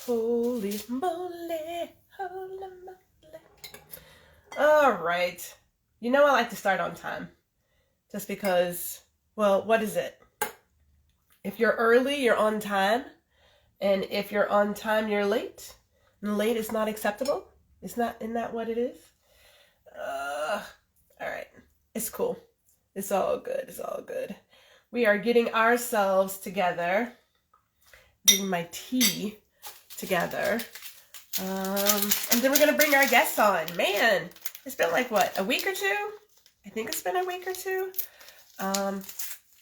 Holy moly, holy moly. All right. You know I like to start on time. Just because, well, what is it? If you're early, you're on time. And if you're on time, you're late. And late is not acceptable. Isn't that what it is? All right. It's cool. It's all good. It's all good. We are getting ourselves together. Getting my tea together. And then we're going to bring our guests on. Man, it's been like, what, a week or two? I think it's been a week or two.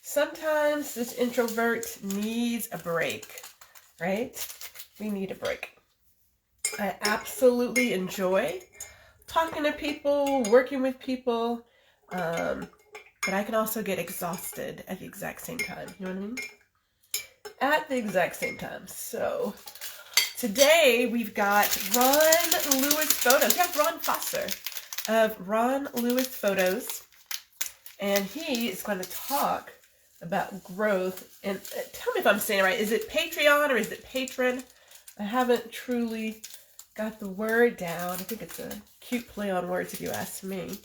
Sometimes this introvert needs a break, right? We need a break. I absolutely enjoy talking to people, working with people, but I can also get exhausted at the exact same time. You know what I mean? At the exact same time. So today we've got Ron Lewis Photos. We have Ron Foster of Ron Lewis Photos, and he is going to talk about growth. And tell me if I'm saying it right. Is it Patreon or is it Patron? I haven't truly got the word down. I think it's a cute play on words if you ask me.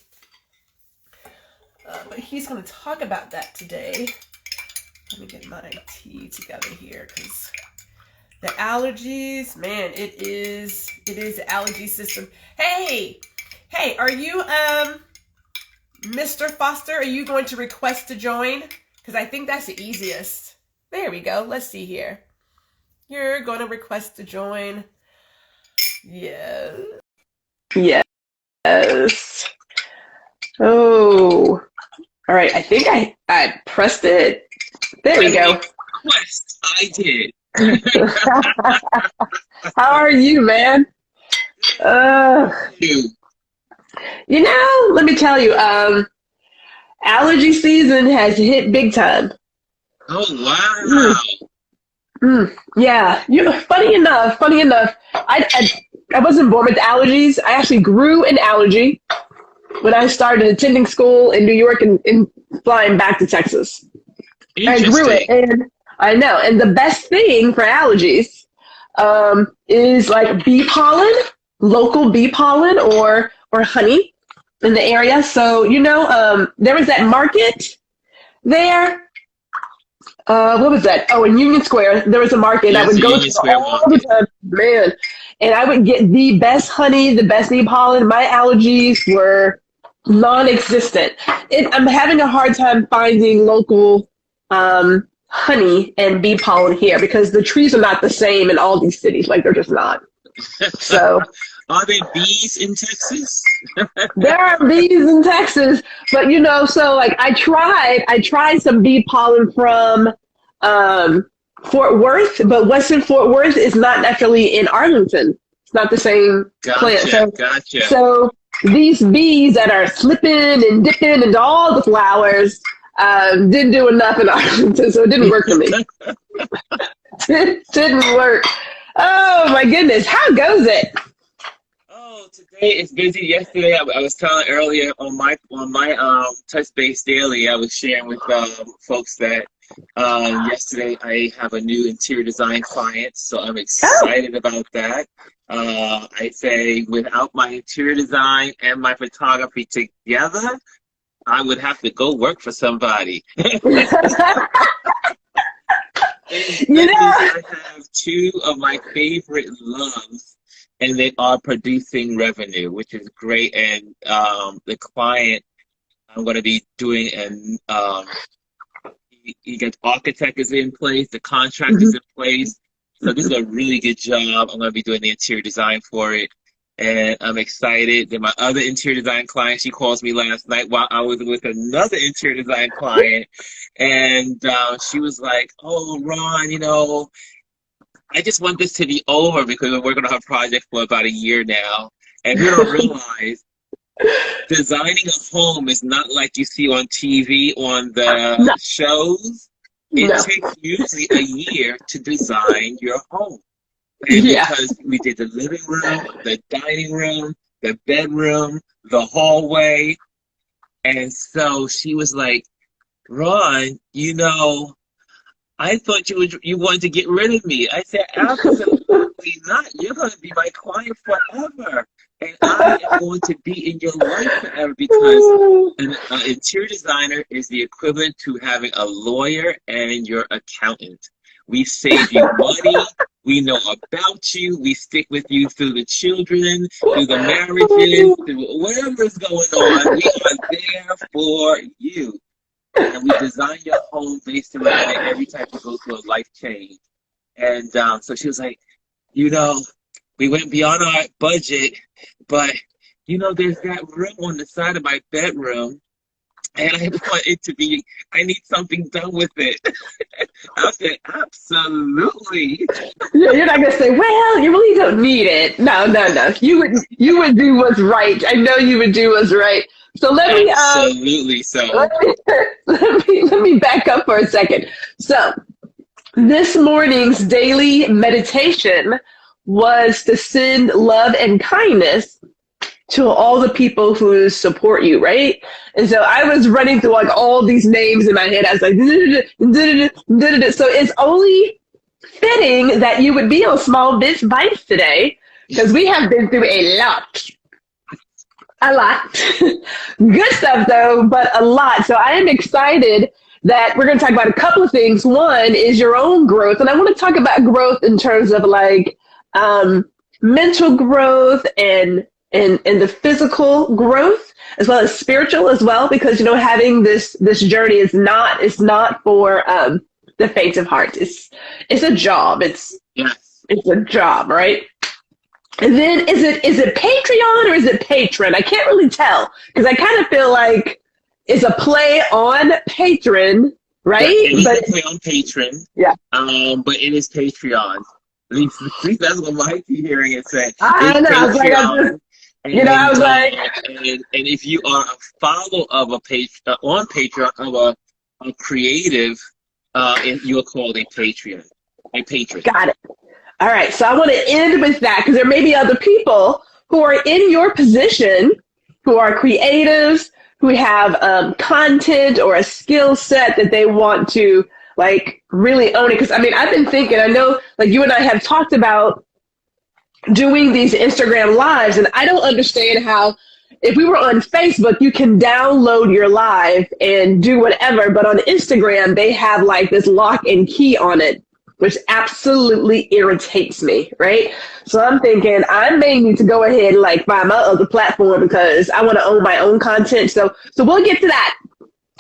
But he's going to talk about that today. Let me get my tea together here because the allergies, man, it is the allergy system. Hey, are you, Mr. Foster, are you going to request to join? Because I think that's the easiest. There we go. Let's see here. You're going to request to join. Yes. Yes. Oh. All right. I think I pressed it. There we go. Request. I did. How are you, man? You know, let me tell you, allergy season has hit big time. Oh, wow. Yeah. Funny enough, I wasn't born with allergies. I actually grew an allergy when I started attending school in New York and flying back to Texas. I grew it, and I know. And the best thing for allergies is like bee pollen, local bee pollen or honey in the area. So, there was that market there. What was that? Oh, in Union Square, there was a market. Yes, I would go to all the time, man. And I would get the best honey, the best bee pollen. My allergies were non-existent. I'm having a hard time finding local honey and bee pollen here because the trees are not the same in all these cities. Like, they're just not. So, are there bees in Texas? there are bees in Texas, but so like I tried some bee pollen from Fort Worth, but what's in Fort Worth is not necessarily in Arlington. It's not the same plant. Gotcha. So these bees that are slipping and dipping into all the flowers didn't do enough in Arlington, so it didn't work for me. It didn't work. Oh my goodness, how goes it? Oh, today it's busy. Yesterday, I was telling earlier on my Touch Base Daily, I was sharing with folks that yesterday I have a new interior design client, so I'm excited about that. I say without my interior design and my photography together, I would have to go work for somebody. I have two of my favorite loves, and they are producing revenue, which is great. And the client I'm going to be doing, and he got architect is in place, the contract is in place. So this is a really good job. I'm going to be doing the interior design for it. And I'm excited. Then my other interior design client, she calls me last night while I was with another interior design client. And she was like, oh, Ron, I just want this to be over because we're working on her project for about a year now. And we don't realize designing a home is not like you see on TV on the shows. It takes usually a year to design your home. And because we did the living room, the dining room, the bedroom, the hallway. And so she was like, Ron, I thought you wanted to get rid of me. I said, absolutely. absolutely not. You're going to be my client forever. And I am going to be in your life forever because an interior designer is the equivalent to having a lawyer and your accountant. We save you money. We know about you. We stick with you through the children, through the marriages, through whatever's going on. We are there for you. And we design your home based around it every time you go through a life change. And so she was like, you know, we went beyond our budget, but, you know, there's that room on the side of my bedroom, and I want it to be, I need something done with it. I said, absolutely. You're not going to say, well, you really don't need it. No. You would do what's right. I know you would do what's right. So absolutely. Let me back up for a second. So this morning's daily meditation was to send love and kindness to all the people who support you, right? And so I was running through like all these names in my head. I was like, so it's only fitting that you would be on Small Biz Bites today because we have been through a lot. Good stuff though, but a lot. So I am excited that we're going to talk about a couple of things. One is your own growth. And I want to talk about growth in terms of like mental growth and the physical growth as well as spiritual as well, because, you know, having this journey is not for the faint of heart. It's a job. It's a job, right? And then is it Patreon or is it patron? I can't really tell because I kind of feel like it's a play on patron, right? Yeah, it is a play on patron. Yeah. But it is Patreon. At least that's what my hearing it say. I know. I was like, I was like, and if you are a follower of a page on Patreon of a creative, you are called a patron. Got it. All right. So I want to end with that because there may be other people who are in your position, who are creatives, who have content or a skill set that they want to like really own it. Because I mean, I've been thinking, I know like you and I have talked about doing these Instagram lives, and I don't understand how if we were on Facebook, you can download your live and do whatever, but on Instagram, they have like this lock and key on it, which absolutely irritates me, right? So I'm thinking I may need to go ahead and like find my other platform because I want to own my own content. So we'll get to that.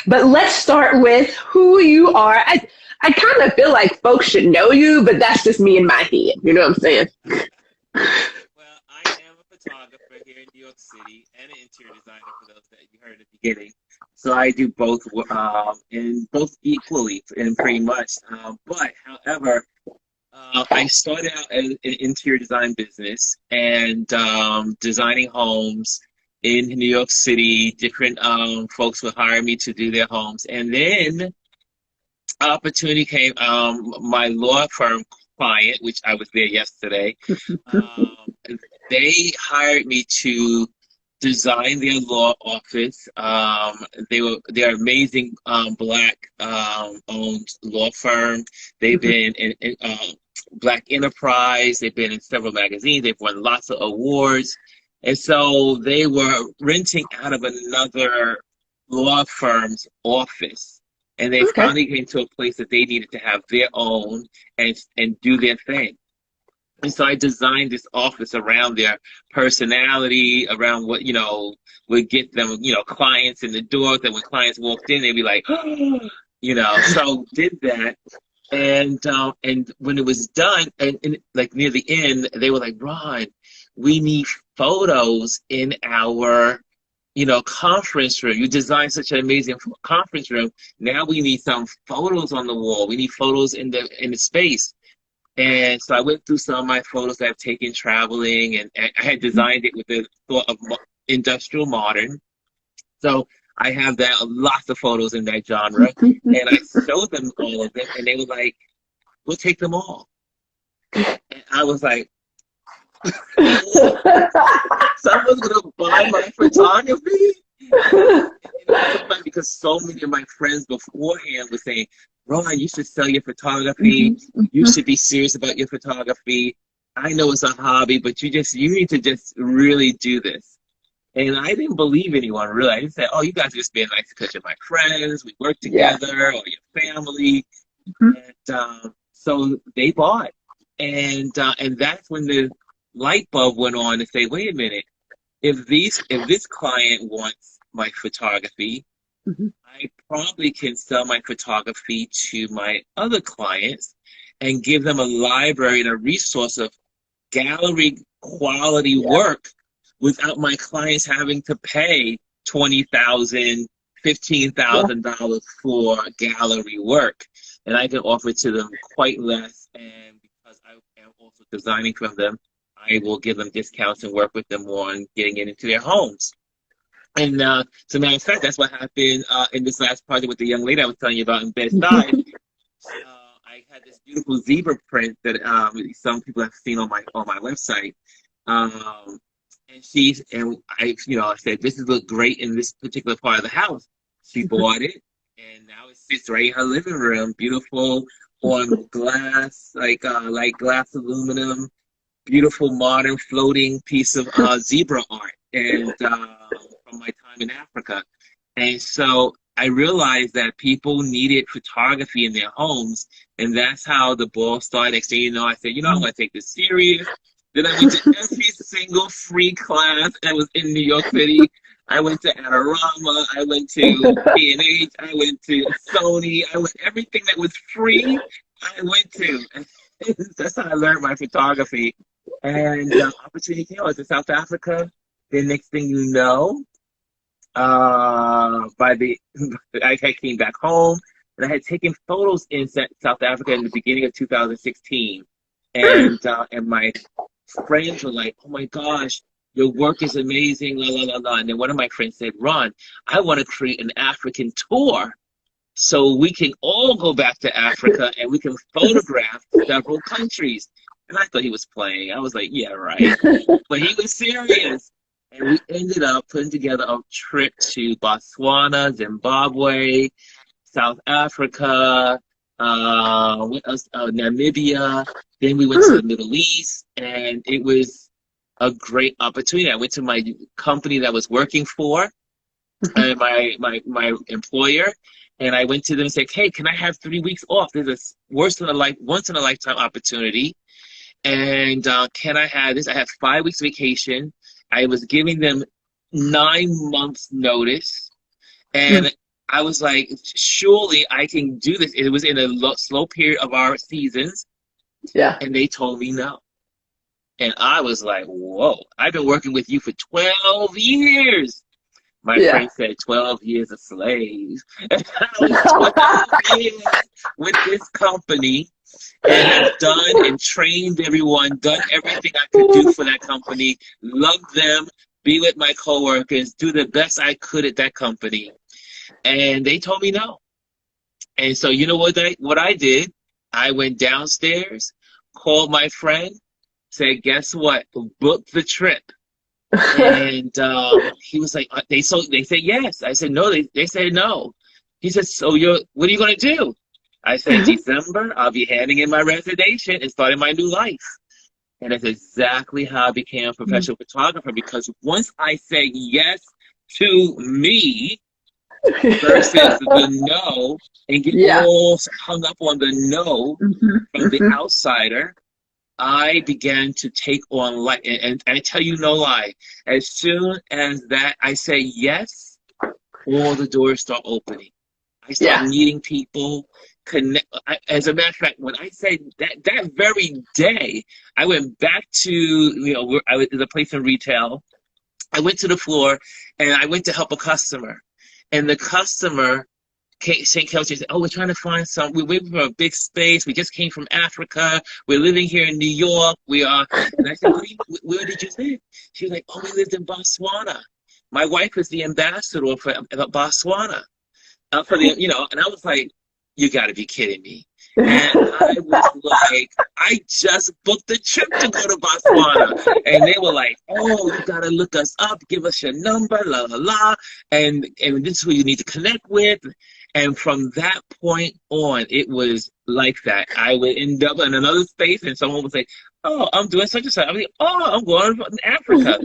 But let's start with who you are. I kind of feel like folks should know you, but that's just me in my head. You know what I'm saying? Well, I am a photographer here in New York City and an interior designer for those that you heard at the beginning. So I do both, and both equally, and pretty much. But however, I started out as an interior design business and designing homes in New York City. Different folks would hire me to do their homes, and then opportunity came. My law firm client, which I was there yesterday, they hired me to design their law office. They're amazing Black owned law firm. They've been in Black Enterprise. They've been in several magazines. They've won lots of awards. And so they were renting out of another law firm's office. And they finally came to a place that they needed to have their own and do their thing. And so I designed this office around their personality, around what, you know, would get them, you know, clients in the door. That when clients walked in, they'd be like, oh, you know, so did that. And when it was done, and like near the end, they were like, Ron, we need photos in our, you know, conference room. You designed such an amazing conference room. Now we need some photos on the wall. We need photos in the space. And so I went through some of my photos that I've taken traveling, and I had designed it with the thought of industrial modern. So I have that lots of photos in that genre, and I showed them all of them, and they were like, "We'll take them all." And I was like, "Someone's gonna buy my photography?" And it was so funny because so many of my friends beforehand were saying, Ron, you should sell your photography. You should be serious about your photography. I know it's a hobby, but you need to just really do this. And I didn't believe anyone, really. I just said, oh, you guys are just being nice because you're my friends. We work Yeah. together, or your family. Mhm. And so they bought. And that's when the light bulb went on to say, wait a minute, if this client wants my photography, Mhm. I probably can sell my photography to my other clients and give them a library and a resource of gallery quality Yeah. work without my clients having to pay $20,000, Yeah. $15,000 for gallery work. And I can offer it to them quite less. And because I am also designing for them, I will give them discounts and work with them on getting it into their homes. And as a matter of fact, that's what happened in this last project with the young lady I was telling you about in Bed-Stuy. I had this beautiful zebra print that some people have seen on my website. And I said, this is look great in this particular part of the house. She bought it, and now it sits right in her living room, beautiful on glass, like glass aluminum, beautiful modern floating piece of zebra art, and from my time in Africa. And so I realized that people needed photography in their homes, and that's how the ball started. Next thing you know, I said, I'm going to take this serious. Then I went to every single free class that was in New York City. I went to Adorama. I went to P&H. I went to Sony. I went everything that was free. I went to. That's how I learned my photography. And opportunity came. I was in South Africa. Then next thing you know, I came back home, and I had taken photos in South Africa in the beginning of 2016, and my friends were like, "Oh my gosh, your work is amazing!" La la la la. And then one of my friends said, "Ron, I want to create an African tour, so we can all go back to Africa and we can photograph several countries." And I thought he was playing. I was like, "Yeah, right," but he was serious. And we ended up putting together a trip to Botswana, Zimbabwe, South Africa, Namibia. Then we went to the Middle East, and it was a great opportunity. I went to my company that I was working for, and my employer, and I went to them and said, "Hey, can I have 3 weeks off? There's a once in a lifetime opportunity, and can I have this? I have 5 weeks vacation." I was giving them 9 months notice, and I was like, surely I can do this. It was in a slow period of our seasons, Yeah. and they told me no. And I was like, whoa, I've been working with you for 12 years. My friend said 12 years a slave. And I was 12 years with this company, and have done and trained everyone, done everything I could do for that company, loved them, be with my coworkers, do the best I could at that company. And they told me no. And so you know what I did? I went downstairs, called my friend, said, guess what? Book the trip. And he was like, they said yes. I said no. They said no. He said, so what are you going to do? I said, December, I'll be handing in my resignation and starting my new life. And that's exactly how I became a professional photographer, because once I said yes to me versus the no, and get all hung up on the no from the outsider, I began to take on life. And I tell you no lie, as soon as that I say yes, all the doors start opening. I start meeting people. As a matter of fact, when I say that very day, I went back to, I was in a place in retail. I went to the floor, and I went to help a customer. And the customer, St. Kelsey, said, oh, we're trying to find we're waiting for a big space. We just came from Africa. We're living here in New York. We are. And I said, where did you live? She was like, oh, we lived in Botswana. My wife is the ambassador for Botswana. And I was like, you got to be kidding me. And I was like, I just booked the trip to go to Botswana. And they were like, oh, you got to look us up, give us your number, la, la, la. And this is who you need to connect with. And from that point on, it was like that. I would end up in another space, and someone would say, oh, I'm doing such and such. I'm like, oh, I'm going to Africa.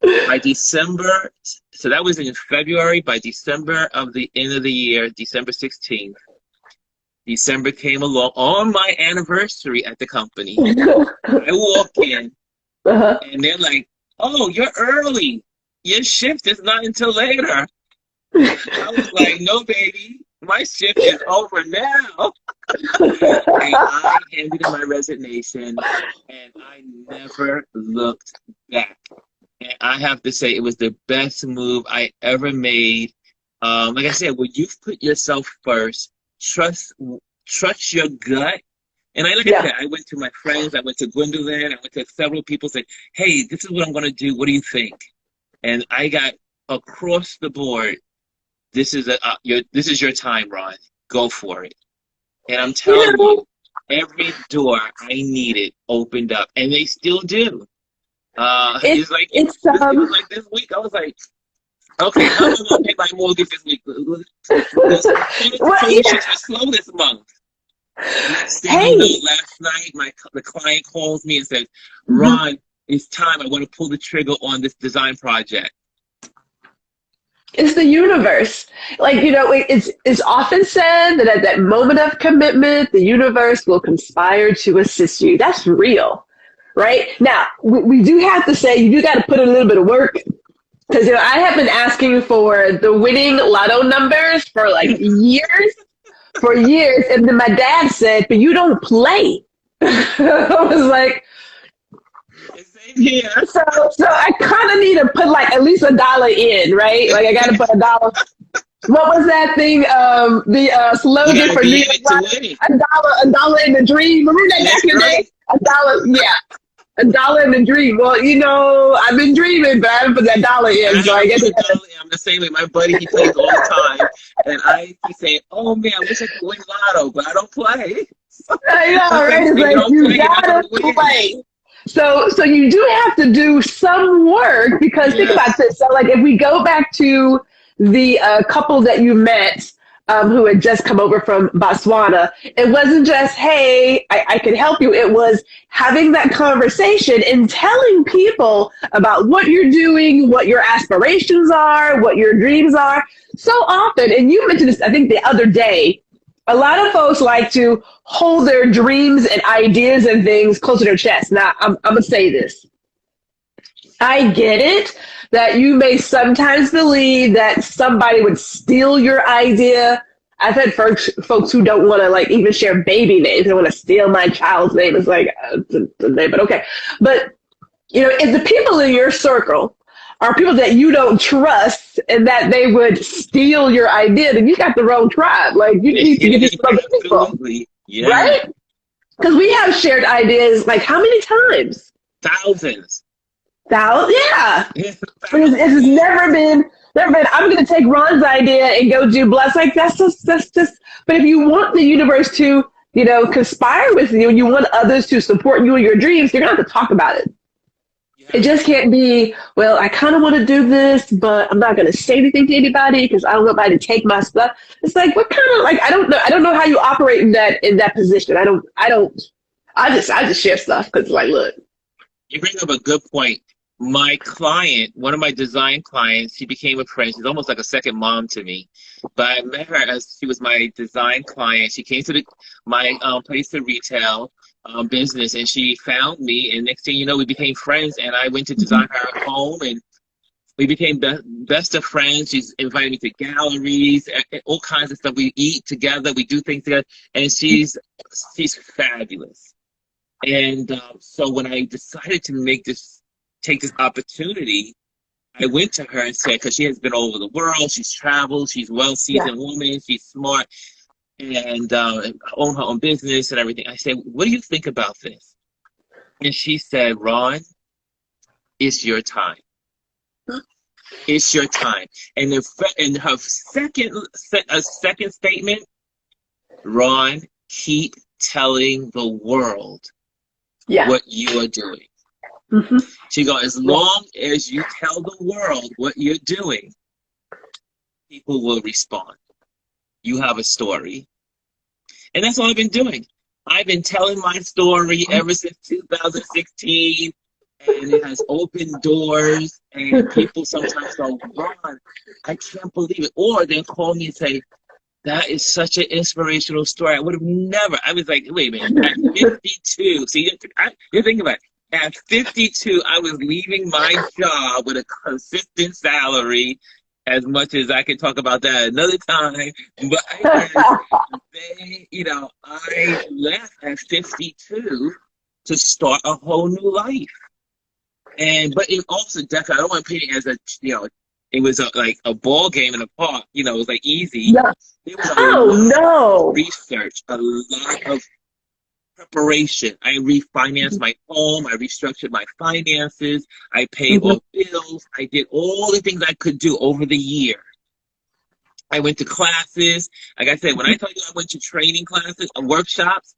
By December, so that was in February. By December of the end of the year, December 16th, December came along on my anniversary at the company. I walk in, Uh-huh. and they're like, oh, you're early. Your shift is not until later. I was like, no, baby, my shift is over now. And I handed in my resignation, and I never looked back. And I have to say, it was the best move I ever made. Like I said, when you put yourself first, trust your gut. And I look at that. I went to my friends. I went to Gwendolyn. I went to several people. Said, "Hey, this is what I'm going to do. What do you think?" And I got across the board. This is your time, Ron. Go for it. And I'm telling you, every door I needed opened up, and they still do. It's like this week. I was like, okay, how am I going to pay my mortgage this week? The solutions are slow this month. Next thing you know, last night, the client calls me and says, Ron, it's time. I want to pull the trigger on this design project. It's the universe. Like, it's often said that at that moment of commitment, the universe will conspire to assist you. That's real. Right? Now, we do have to say you do got to put in a little bit of work, because I have been asking for the winning lotto numbers for like years, and then my dad said, but you don't play. I was like, yeah. So I kind of need to put like at least $1 in, right? Like I got to put $1. What was that thing? The slogan for New York, $1 in the dream. Remember that back in the day? $1, yeah. $1 in the dream. Well, I've been dreaming, but I haven't put that $1 in. So I guess I'm the same way. My buddy, he plays all the time, and I keep saying, "Oh man, I wish I could win lotto, but I don't play." I know, right? It's like you gotta play. So you do have to do some work, because think about this. So like if we go back to the couple that you met, who had just come over from Botswana, it wasn't just, hey, I can help you. It was having that conversation and telling people about what you're doing, what your aspirations are, what your dreams are. So often, and you mentioned this, I think the other day, a lot of folks like to hold their dreams and ideas and things close to their chest. Now, I'm going to say this. I get it that you may sometimes believe that somebody would steal your idea. I've had folks who don't want to like even share baby names. They want to steal my child's name. It's like the name, but okay. But if the people in your circle are people that you don't trust and that they would steal your idea, then you got the wrong tribe. Like you need to get these other people, right? Because we have shared ideas like how many times? Thousands. Yeah. It has never been, I'm going to take Ron's idea and go do bless. Like that's just, but if you want the universe to, conspire with you, and you want others to support you in your dreams, you're going to have to talk about it. It just can't be, well, I kind of want to do this, but I'm not going to say anything to anybody because I don't want anybody to take my stuff. It's like, what kind of, like, I don't know how you operate in that position. I just share stuff because it's like, look. You bring up a good point. My client, one of my design clients, she became a friend. She's almost like a second mom to me. But I met her as she was my design client. She came to my place of retail business, and she found me. And next thing you know, we became friends. And I went to design her home, and we became best of friends. She's invited me to galleries, all kinds of stuff. We eat together, we do things together, and she's fabulous. And so when I decided to take this opportunity, I went to her and said, because she has been all over the world, she's traveled, she's well-seasoned woman, she's smart, and own her own business and everything. I said, what do you think about this? And she said, Ron, it's your time. It's your time. And in her second statement, Ron, keep telling the world what you are doing. Mm-hmm. She goes, as long as you tell the world what you're doing, people will respond. You have a story. And that's all I've been doing. I've been telling my story ever since 2016, and it has opened doors. And people sometimes go, "Ron, I can't believe it," or they'll call me and say, "That is such an inspirational story. I would have never." I was like, "Wait a minute, at 52." See, you're thinking about it. At 52, I was leaving my job with a consistent salary. As much as I can talk about that another time, but I left at 52 to start a whole new life. But it also definitely, I don't want to paint it as it was like a ball game in a park. It was like easy. Yeah. It was a lot no. of research, a lot of preparation. I refinanced my home. I restructured my finances. I paid all bills. I did all the things I could do over the year. I went to classes. Like I said, when I told you I went to training classes, workshops,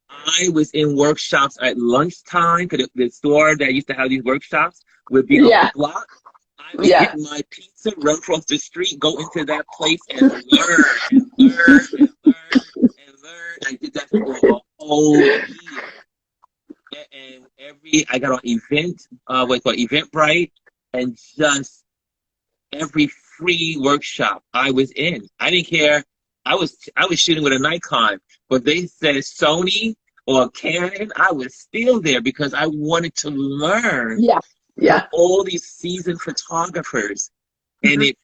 I was in workshops at lunchtime because the store that used to have these workshops would be on the block. I would get my pizza, run across the street, go into that place and learn and learn and learn and learn. I did that for a whole year. And I got on Eventbrite, and just every free workshop I was in. I didn't care. I was shooting with a Nikon, but they said Sony or Canon, I was still there because I wanted to learn. From all these seasoned photographers, and it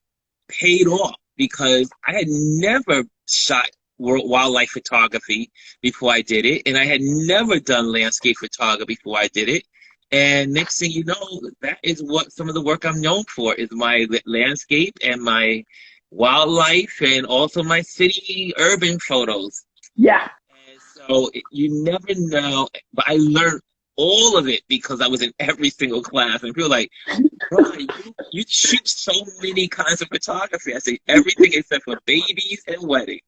paid off because I had never shot wildlife photography before I did it, and I had never done landscape photography before I did it. And next thing you know, that is what some of the work I'm known for is my landscape and my wildlife, and also my city urban photos. And so you never know, but I learned all of it because I was in every single class. And people are like, "Brian, you shoot so many kinds of photography." I say everything except for babies and weddings.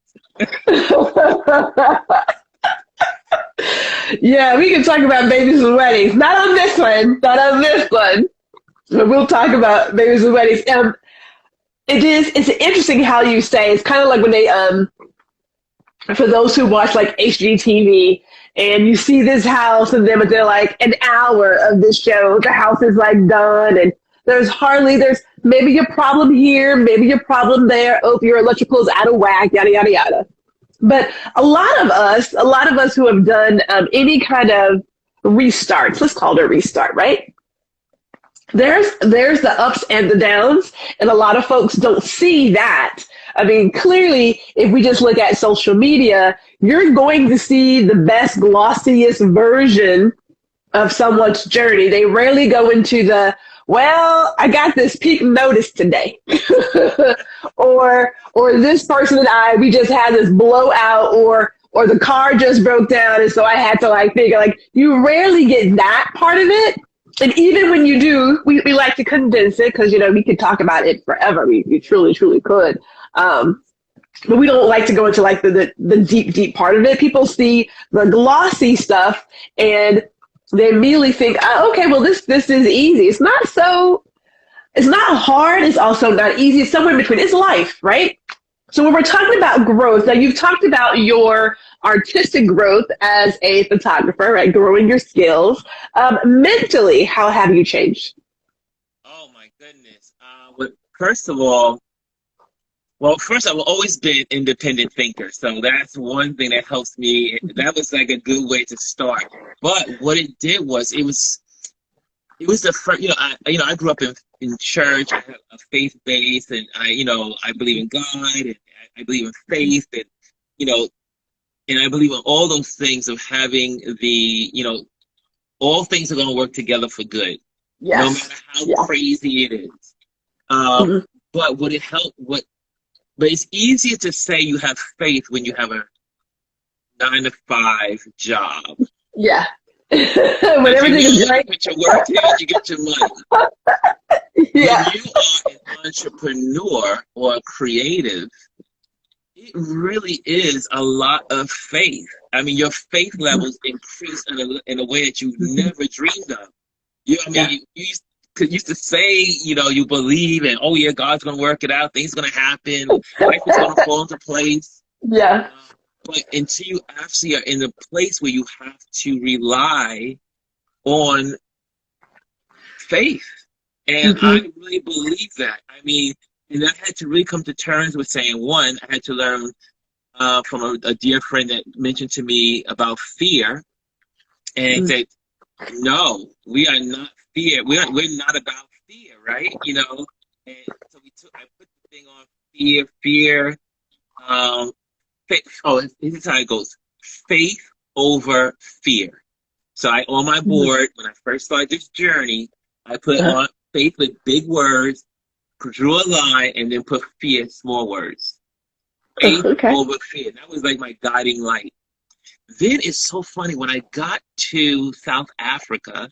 Yeah, we can talk about babies and weddings. Not on this one. But we'll talk about babies and weddings. It's interesting how you say, it's kind of like when they, for those who watch like HGTV, and you see this house, and then they're like an hour of this show, the house is like done, and there's maybe a problem here, maybe a problem there. Oh, your electrical is out of whack, yada, yada, yada. But a lot of us who have done any kind of restarts, let's call it a restart, right? There's the ups and the downs, and a lot of folks don't see that. I mean, clearly, if we just look at social media, you're going to see the best, glossiest version of someone's journey. They rarely go into well, I got this peak notice today. or this person and we just had this blowout, or the car just broke down, and so I had to figure, you rarely get that part of it. And even when you do, we like to condense it because, we could talk about it forever. We truly, truly could. But we don't like to go into the deep, deep part of it. People see the glossy stuff and they immediately think, oh, okay, well, this is easy. It's not hard. It's also not easy. It's somewhere in between. It's life, right? So when we're talking about growth, now you've talked about your artistic growth as a photographer, right? Growing your skills. Mentally, how have you changed? Oh my goodness. First of all, I've always been an independent thinker, so that's one thing that helps me. That was a good way to start. But what it did was, it was the first. I grew up in church. I have a faith base, and I believe in God, and I believe in faith, and and I believe in all those things of having all things are going to work together for good, no matter how crazy it is. But would it help? But it's easier to say you have faith when you have a 9-to-5 job. Yeah. When everything is right. With your work here, you get your money. Yeah. When you are an entrepreneur or a creative, it really is a lot of faith. I mean, your faith levels increase in a way that you never dreamed of. You used to say, you believe, and God's going to work it out. Things are going to happen. Life is going to fall into place. Yeah. But until you actually are in a place where you have to rely on faith. And I really believe that. I mean, and I had to really come to terms with saying, one, I had to learn from a dear friend that mentioned to me about fear, and said, no, we are not fear. We're not about fear, right? You know, and so I put the thing on fear. Faith. Oh, this is how it goes: faith over fear. So on my board, when I first started this journey, I put on faith with big words, drew a line, and then put fear, small words. Faith over fear. That was like my guiding light. Then it's so funny. When I got to South Africa,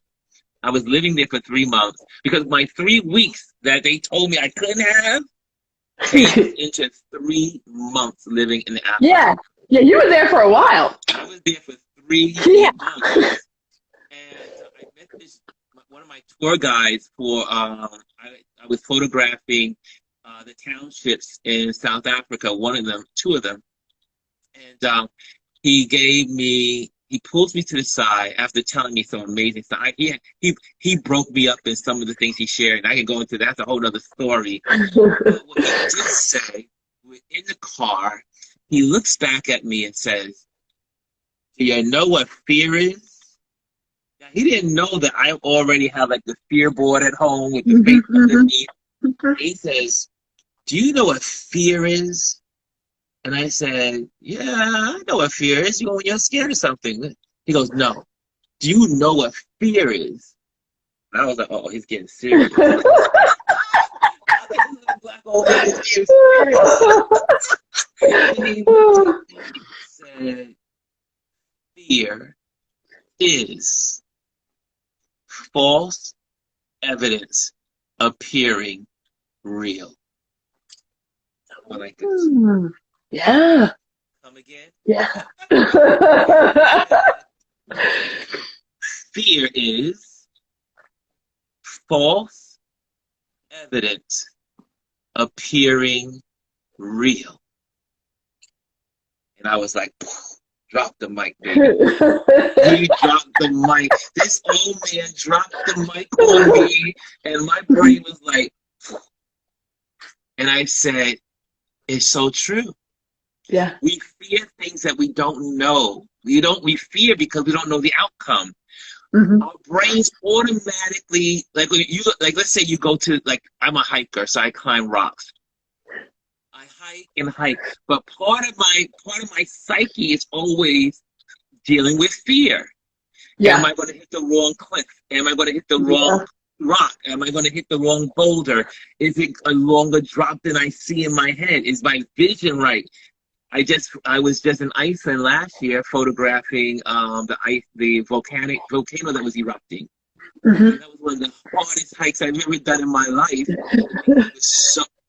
I was living there for 3 months because my 3 weeks that they told me I couldn't have changed into 3 months living in Africa. Yeah, you were there for a while. I was there for 3 months. And I met one of my tour guides for, I was photographing the townships in South Africa, two of them. And he pulls me to the side after telling me some amazing stuff. He broke me up in some of the things he shared, and I can go into that's a whole other story. But what he did say, we're in the car, he looks back at me and says, "Do you know what fear is?" Now, he didn't know that I already have like the fear board at home with the faith underneath. He says, "Do you know what fear is?" And I said, "Yeah, I know what fear is. When you're scared of something." He goes, "No. Do you know what fear is?" And I was like, "Oh, he's getting serious." Black old man is getting serious. And he said, "Fear is false evidence appearing real." I like this. Yeah. Come again? Yeah. Fear is false evidence appearing real. And I was like, drop the mic, baby. He dropped the mic. This old man dropped the mic on me, and my brain was like, and I said, it's so true. Yeah. We fear things that we don't know. We fear because we don't know the outcome. Our brains automatically, like let's say you go to, like, I'm a hiker, so I climb rocks. I hike, but part of my psyche is always dealing with fear. Yeah. Am I going to hit the wrong cliff? Am I going to hit the wrong rock? Am I going to hit the wrong boulder? Is it a longer drop than I see in my head? Is my vision right? I was just in Iceland last year photographing the volcano that was erupting. And that was one of the hardest hikes I've ever done in my life.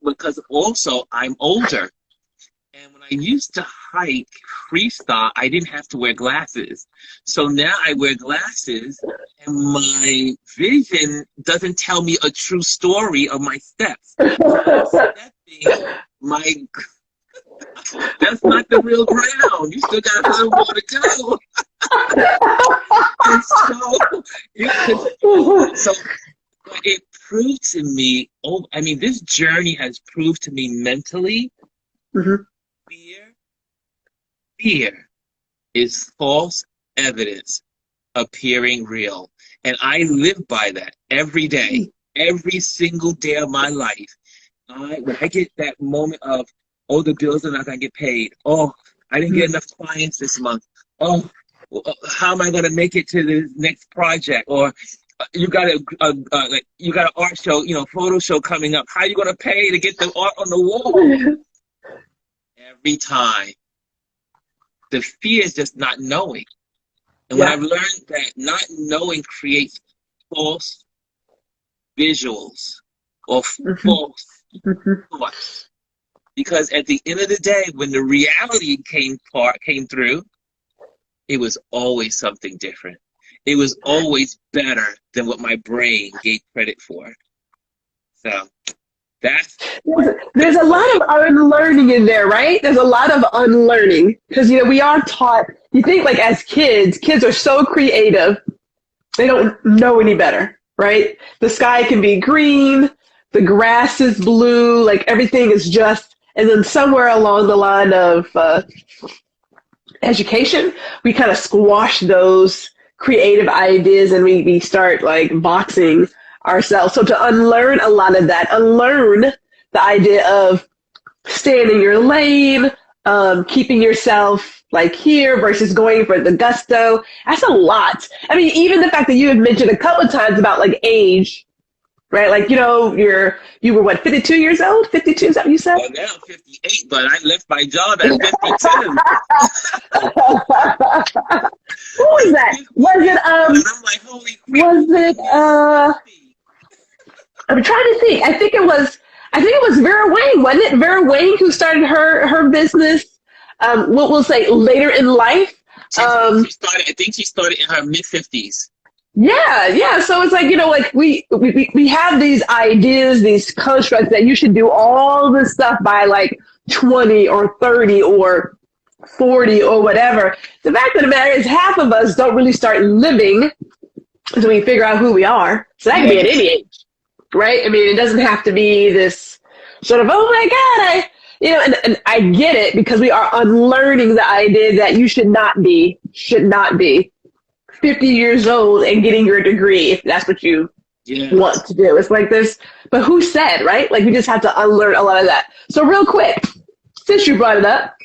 Because also I'm older. And when I used to hike freestyle, I didn't have to wear glasses. So now I wear glasses, and my vision doesn't tell me a true story of my steps. That's not the real ground. You still got a little more to go. So it proved to me, this journey has proved to me mentally, fear is false evidence appearing real. And I live by that every day, every single day of my life. When I get that moment of, oh, the bills are not going to get paid. Oh, I didn't get enough clients this month. Oh, how am I going to make it to the next project? Or you got an art show, photo show coming up. How are you going to pay to get the art on the wall? Every time. The fear is just not knowing. And when I've learned that not knowing creates false visuals or false thoughts. Because at the end of the day, when the reality came through, it was always something different. It was always better than what my brain gave credit for. So There's a lot of unlearning in there, right? There's a lot of unlearning because, we are taught, you think like as kids are so creative, they don't know any better, right? The sky can be green, the grass is blue, like everything is just, and then somewhere along the line of education, we kind of squash those creative ideas and we start like boxing ourselves. So to unlearn a lot of that, unlearn the idea of staying in your lane, keeping yourself like here versus going for the gusto. That's a lot. I mean, even the fact that you had mentioned a couple of times about like age, right? Like, you were what, 52 years old? 52, is that what you said? Well, now I'm 58, but I left my job at 52. Who was that? Was it, and I'm like, holy crap. was it, I'm trying to think. I think it was Vera Wang, wasn't it? Vera Wang who started her business, what we'll say later in life. I think she started in her mid-50s. Yeah. So it's like, like we have these ideas, these constructs that you should do all this stuff by like 20 or 30 or 40 or whatever. The fact of the matter is half of us don't really start living until we figure out who we are. So that can be at any age, right? I mean, it doesn't have to be this sort of, oh my God, and I get it because we are unlearning the idea that you should not be 50 years old and getting your degree if that's what you want to do. It's like this, but who said, right? Like we just have to unlearn a lot of that. So real quick, since you brought it up,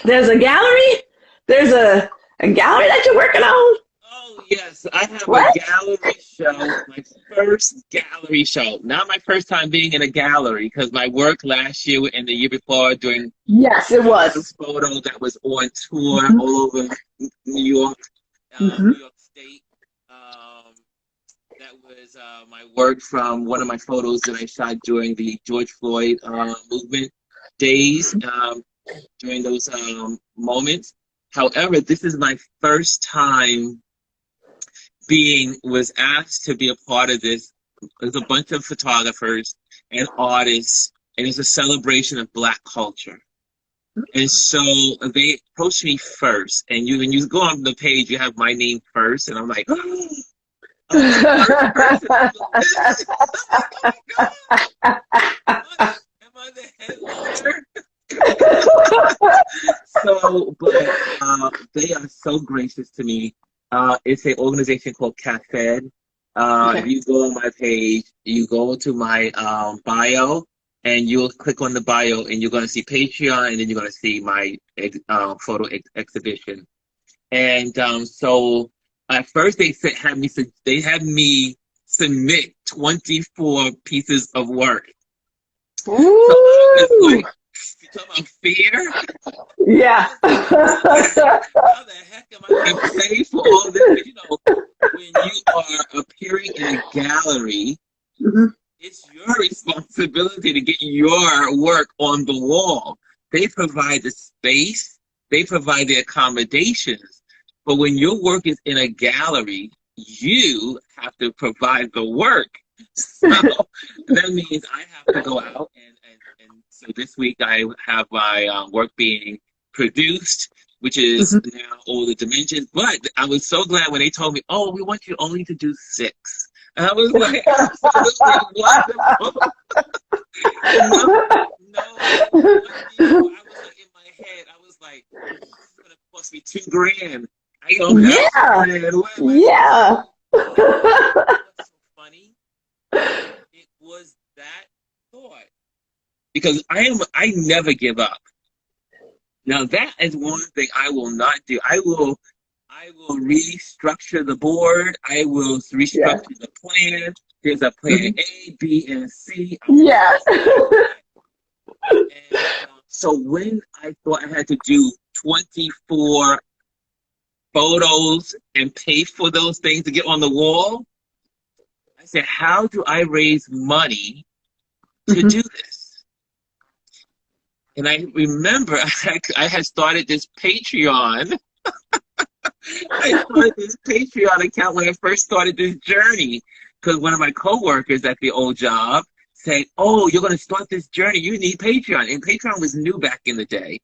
there's a gallery. There's a gallery that you're working on. Oh yes, I have a gallery show. My first gallery show. Not my first time being in a gallery because my work last year and the year before doing it was photo that was on tour all over New York, New York State. That was my work from one of my photos that I shot during the George Floyd movement days. During those moments. However, this is my first time was asked to be a part of this. There's a bunch of photographers and artists, and it's a celebration of Black culture. And so they approached me first, and when you go on the page, you have my name first, and I'm like, oh, am I the headliner? But they are so gracious to me. It's an organization called CAFED. If you go on my page, you go to my bio, and you'll click on the bio, and you're going to see Patreon, and then you're going to see my photo exhibition. And so at first they had me submit 24 pieces of work. Ooh. So I was like, you talking about fear? Yeah. How the heck am I going to pay for all this? When you are appearing in a gallery, it's your responsibility to get your work on the wall. They provide the space, they provide the accommodations, but when your work is in a gallery, you have to provide the work. So that means I have to go out and so this week I have my work being produced, which is now all the dimensions. But I was so glad when they told me, "Oh, we want you only to do 6." And I was like, absolutely wonderful. No. I was like in my head, I was like, this is gonna cost me $2,000. I don't have Yeah. What's so funny? It was that thought. Because I never give up. Now that is one thing I will not do. I will restructure the board. I will restructure the plan. There's a plan A, B, and C. Yeah. And, so when I thought I had to do 24 photos and pay for those things to get on the wall, I said, how do I raise money to do this? And I remember I had started this Patreon. I started this Patreon account when I first started this journey because one of my coworkers at the old job said, "Oh, you're going to start this journey. You need Patreon." And Patreon was new back in the day.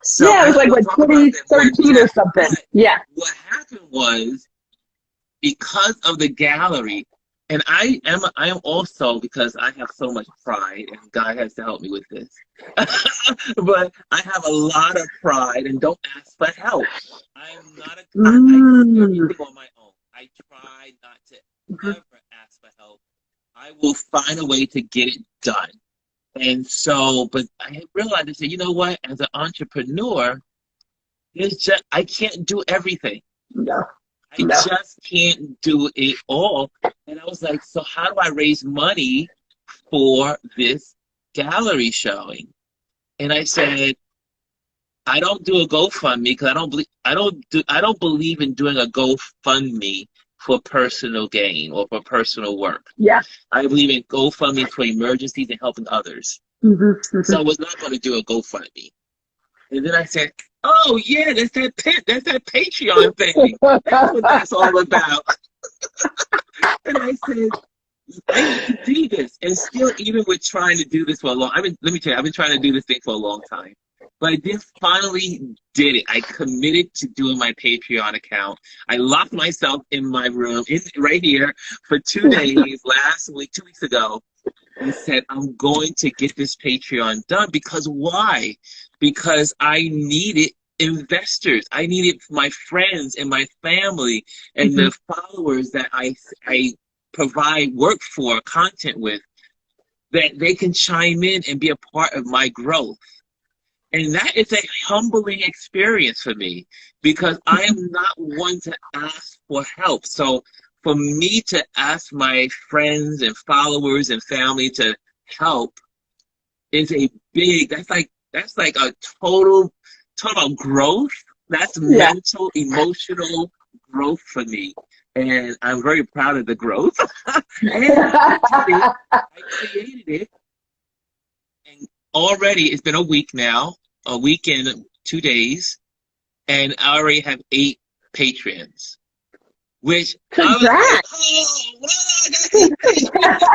So Yeah, it was I will like talk about that more in 2013 or depth. something. But Yeah. what happened was, because of the gallery, and I am also, because I have so much pride, and God has to help me with this. But I have a lot of pride and don't ask for help. I am not I do Mm. everything on my own. I try not to ever ask for help. I will find a way to get it done. And so, but I realized, I said, you know what, as an entrepreneur, I can't do everything. No, I no. just can't do it all. And I was like, so how do I raise money for this gallery showing? And I said, I don't do a GoFundMe because I don't believe in doing a GoFundMe for personal gain or for personal work. Yeah. I believe in GoFundMe for emergencies and helping others. Mm-hmm. So I was not going to do a GoFundMe. And then I said, "Oh yeah, that's that Patreon thing. That's what that's all about." And I said, "I need to do this." And still, even with trying to do this for a long, let me tell you, I've been trying to do this thing for a long time. But I did finally did it. I committed to doing my Patreon account. I locked myself in my room, right here, for 2 days last week, 2 weeks ago, and said, I'm going to get this Patreon done. Because why? Because I needed investors. I needed my friends and my family and the followers that I provide work for, content with, that they can chime in and be a part of my growth. And that is a humbling experience for me, because I am not one to ask for help. So for me to ask my friends and followers and family to help is that's like a total talk about growth. That's mental, emotional growth for me. And I'm very proud of the growth. And I created it. And already it's been a week now, a week and 2 days, and I already have 8 patrons. Which Congrats. I was like, oh, wow, I got 8 patrons.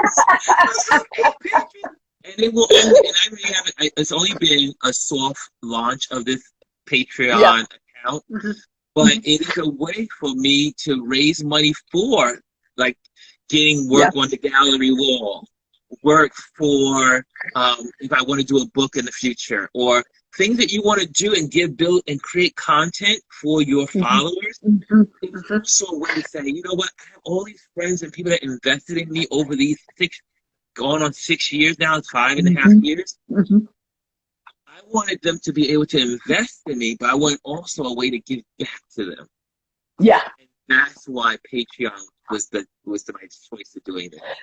And it will only, and I really haven't, it's only been a soft launch of this Patreon account, but it is a way for me to raise money for, like, getting work on the gallery wall, work for if I want to do a book in the future, or things that you want to do and build and create content for your followers. It's also a way to say, you know what, I have all these friends and people that invested in me over these going on 6 years now, it's 5.5 years. I wanted them to be able to invest in me, but I wanted also a way to give back to them. Yeah. And that's why Patreon was my choice of doing that.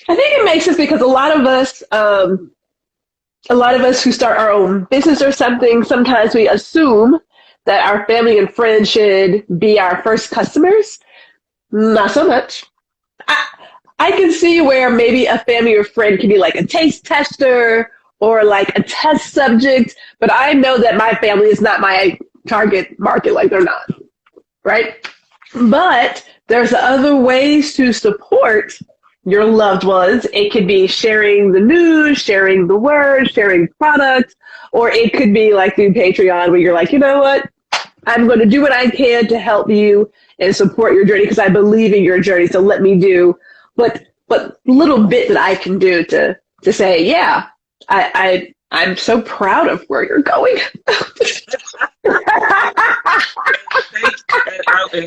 I think it makes sense because a lot of us who start our own business or something, sometimes we assume that our family and friends should be our first customers. Not so much. I can see where maybe a family or friend can be like a taste tester or like a test subject, but I know that my family is not my target market, like they're not, right? But there's other ways to support your loved ones. It could be sharing the news, sharing the word, sharing products, or it could be like through Patreon where you're like, you know what? I'm going to do what I can to help you and support your journey because I believe in your journey. So let me do what little bit that I can do to say, yeah, I'm so proud of where you're going. And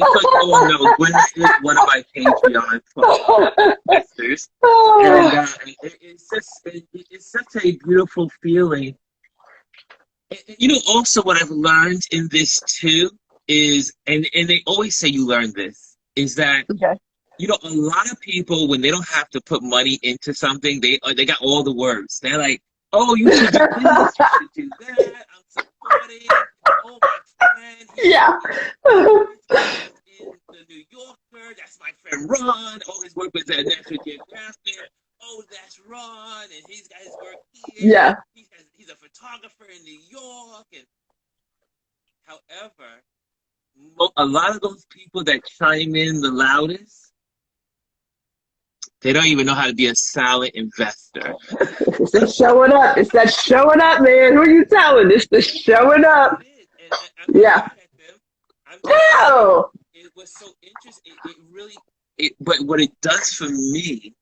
Gwen is one of my Patreon investors, and it's such a beautiful feeling. And, you know, also what I've learned in this too is, and they always say you learn this, is that you know, a lot of people, when they don't have to put money into something, they got all the words. They're like, oh, you should do this, you should do that. I'm supporting. Oh, my friend. In the New Yorker. That's my friend Ron. Oh, his work was at National Geographic. Oh, that's Ron, and he's got his work here. Yeah. He's a photographer in New York. And however, a lot of those people that chime in the loudest They don't even know how to be a silent investor. It's that showing up. It's that showing up, man. Who are you telling? It's the showing up. And I'm not Yeah. mad at them. I'm just saying No. it was so interesting. It really, but what it does for me,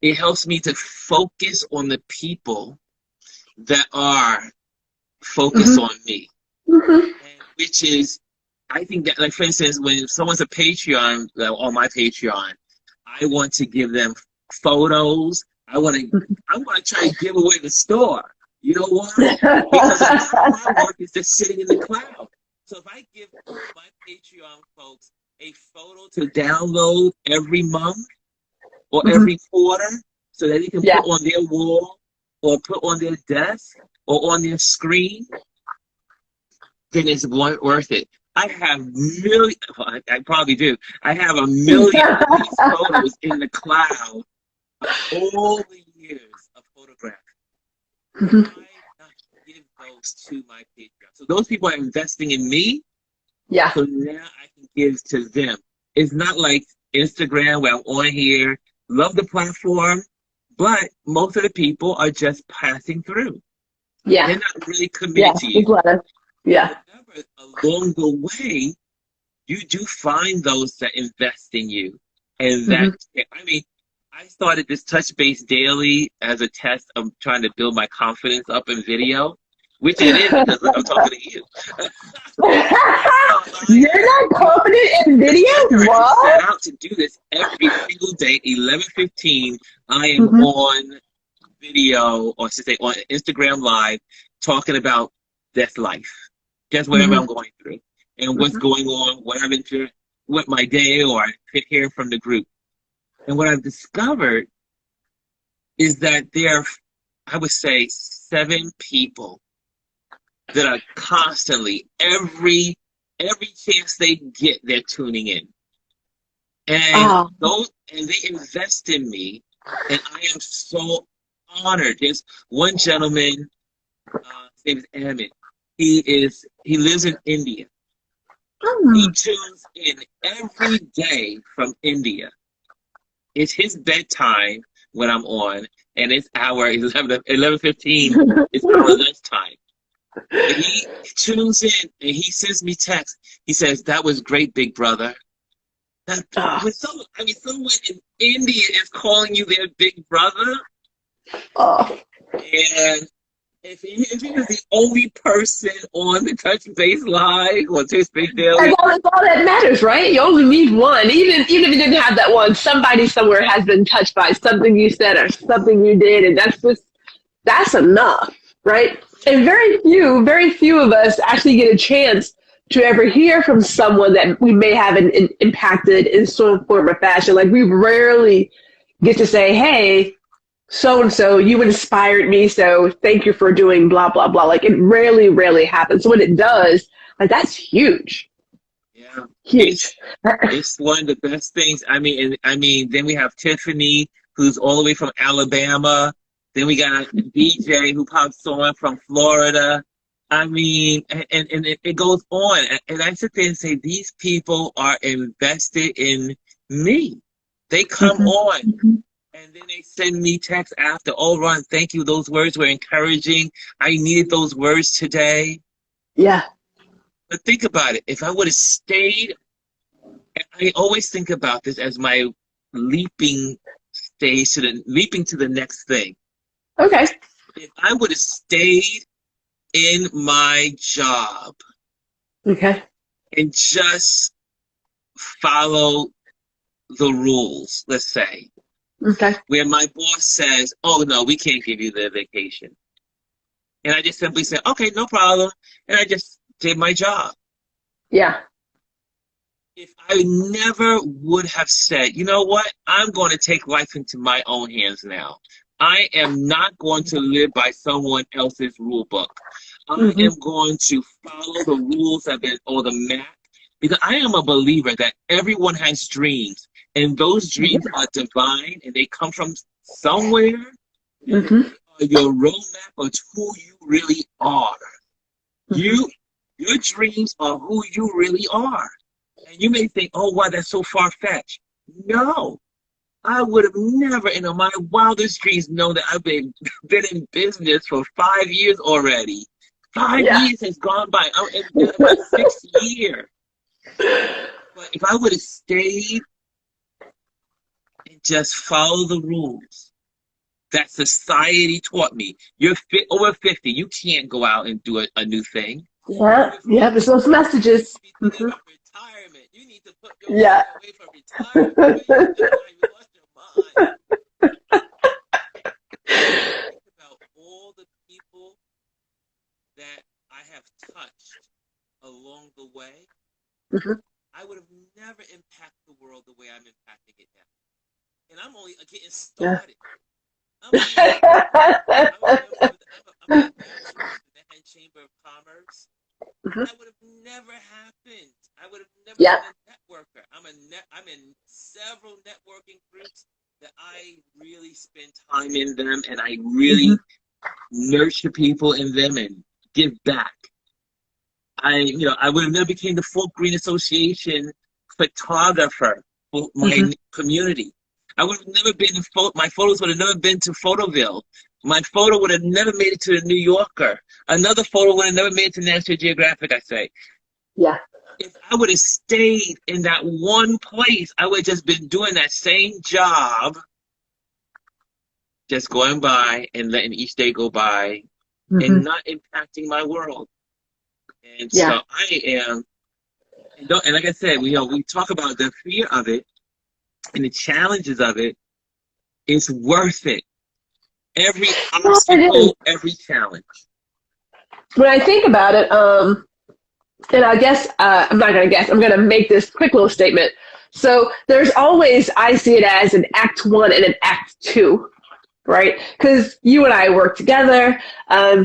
it helps me to focus on the people that are focused on me. Mm-hmm. And which is, I think that, like, for instance, when someone's a Patreon, on my Patreon, I want to give them photos. I want to try to give away the store. You know why? Because a lot of my work is just sitting in the cloud. So if I give my Patreon folks a photo to download every month or every quarter so that they can Yeah. put on their wall or put on their desk or on their screen, then it's worth it. I have millions, I probably do. I have a million of these photos in the cloud of all the years of photographs. Mhm. Why not give those to my Patreon? So those people are investing in me, Yeah. so now I can give to them. It's not like Instagram where I'm on here, love the platform, but most of the people are just passing through. Yeah. They're not really Yeah. committed to you. Just let us. Yeah. However, along the way, you do find those that invest in you. And that, I mean, I started this Touch Base Daily as a test of trying to build my confidence up in video, which it is because look, I'm talking to you. You're not confident in video? I What? set out to do this every single day, 11:15. I am on video, or should I say on Instagram Live, talking about this life, just whatever I'm going through, and what's going on, what I've been through, what my day, or I could hear from the group. And what I've discovered is that there are, I would say, 7 people that are constantly, every chance they get, they're tuning in. And and they invest in me, and I am so honored. There's one gentleman, his name is Amit. He lives in India. He tunes in every day from India. It's his bedtime when I'm on, and it's our 11:15. It's our lunchtime. And he tunes in and he sends me text. He says, "That was great, big brother." When someone in India is calling you their big brother, and if he is the only person on the Touch Base Live or Touch Base Daily, That's all that matters, right? You only need one. Even if you didn't have that one, somebody somewhere has been touched by something you said or something you did, and that's enough, right? And very few of us actually get a chance to ever hear from someone that we may have impacted in some form or fashion. Like, we rarely get to say, "Hey, so-and-so, you inspired me, so thank you for doing blah, blah, blah." Like, it rarely happens. So when it does, like, that's huge. Yeah. Huge. It's one of the best things. I mean, then we have Tiffany, who's all the way from Alabama. Then we got BJ, who pops on from Florida. I mean, and it goes on. And I sit there and say, these people are invested in me. They come on. And then they send me texts after, "Oh, Ron, thank you. Those words were encouraging. I needed those words today." Yeah. But think about it. If I would have stayed, I always think about this as my leaping to the next thing. Okay. If I would have stayed in my job Okay. and just follow the rules, let's say, Okay. where my boss says, "Oh, no, we can't give you the vacation." And I just simply said, "Okay, no problem." And I just did my job. Yeah. If I never would have said, "You know what? I'm going to take life into my own hands now. I am not going to live by someone else's rule book. I am going to follow the rules or the map," because I am a believer that everyone has dreams, and those dreams are divine, and they come from somewhere. And they are your roadmap of who you really are. Your dreams are who you really are. And you may think, "Oh, wow, that's so far-fetched." No. I would have never, in my wildest dreams, known that I've been in business for 5 years already. 5 years has gone by. I'm in my 6th year. But if I would have stayed and just follow the rules that society taught me, you're over 50, you can't go out and do a new thing. Yeah, there's those messages. Retirement. You need to put your Yeah. away from retirement. You lost your mind. Think about all the people that I have touched along the way. Mhm. I would have never impacted the world the way I'm impacting it now. And I'm only getting started. I'm a Manhattan Chamber of Commerce. That would have never happened. I would have never been a networker. I'm in several networking groups that I really spend time in them, and I really nurture people in them and give back. I would have never became the Folk Green Association photographer for my community. I would have never been my photos would have never been to Photoville. My photo would have never made it to the New Yorker. Another photo would have never made it to National Geographic, I say. Yeah. If I would have stayed in that one place, I would have just been doing that same job, just going by and letting each day go by and not impacting my world. And so I am, and like I said, we talk about the fear of it and the challenges of it. It's worth it. Every obstacle, every challenge. When I think about it, and I guess, I'm not going to guess, I'm going to make this quick little statement. So there's always, I see it as an act 1 and an act 2, right? Because you and I worked together.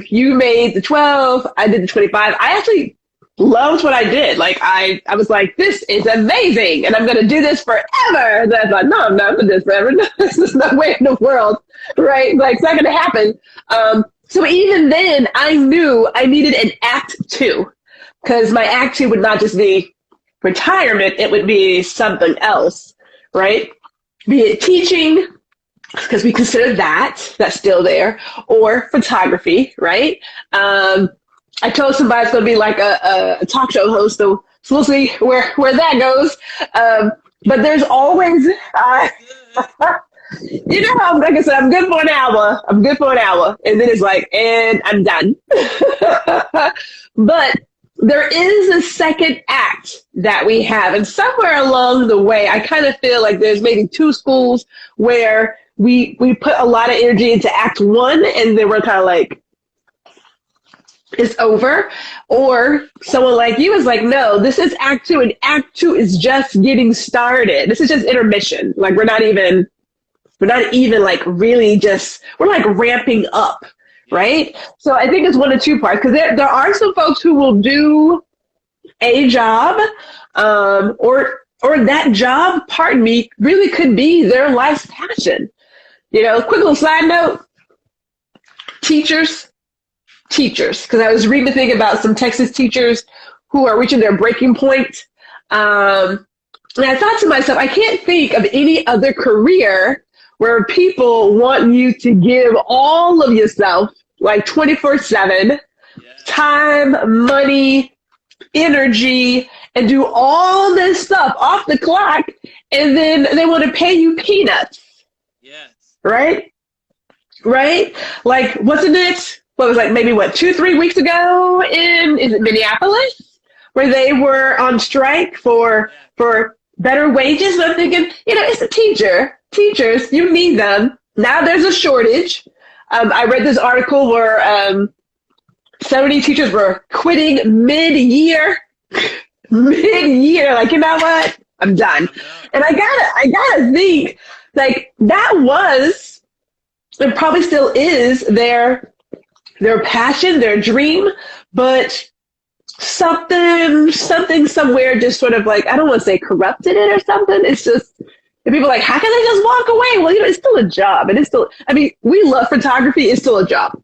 You made the 12, I did the 25. I actually loved what I did. Like, I was like, this is amazing, and I'm going to do this forever. And I thought, no, I'm not going to do this forever. No, there's no way in the world, right? Like, it's not going to happen. So even then, I knew I needed an act 2, because my act 2 would not just be retirement, it would be something else, right? Be it teaching, because we consider that's still there, or photography, right? I told somebody it's going to be like a talk show host, so we'll see where that goes. But there's always, you know how, like I said, I'm good for an hour. And then it's like, and I'm done. But there is a second act that we have. And somewhere along the way, I kind of feel like there's maybe 2 schools where we put a lot of energy into act 1, and then we're kind of like, it's over. Or someone like you is like, no, this is act 2, and act 2 is just getting started. This is just intermission. Like, we're not even like really just, we're like ramping up, right? So I think it's 1 of 2 parts, because there are some folks who will do a job, or that job, pardon me, really could be their life's passion. Quick little side note, teachers, because I was reading a thing about some Texas teachers who are reaching their breaking point. And I thought to myself, I can't think of any other career where people want you to give all of yourself, like 24/7, time, money, energy, and do all this stuff off the clock, and then they want to pay you peanuts. Yes. Right? Like, wasn't it? What was like maybe 2-3 weeks ago is it Minneapolis, where they were on strike for better wages? And I'm thinking, it's a teachers, you need them. Now there's a shortage. I read this article where 70 teachers were quitting mid-year, like, you know what? I'm done. And I gotta think, like, that was, and probably still is, their passion, their dream, but something somewhere just sort of like, I don't want to say corrupted it or something. It's just, and people are like, how can they just walk away? Well, it's still a job. And it's still, I mean, we love photography. It's still a job.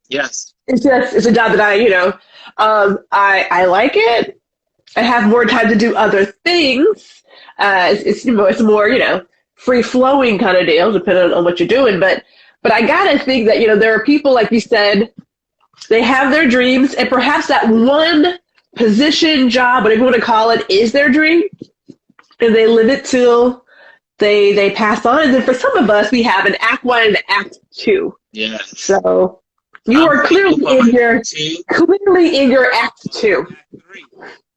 Yes. It's a job that I like it. I have more time to do other things. It's more, free flowing kind of deal, depending on what you're doing. But I gotta think that, there are people, like you said, they have their dreams, and perhaps that one position, job, whatever you want to call it, is their dream, and they live it till they pass on. And then for some of us, we have an act 1 and an act 2. Yeah. So you are clearly in your act 2. Act 3.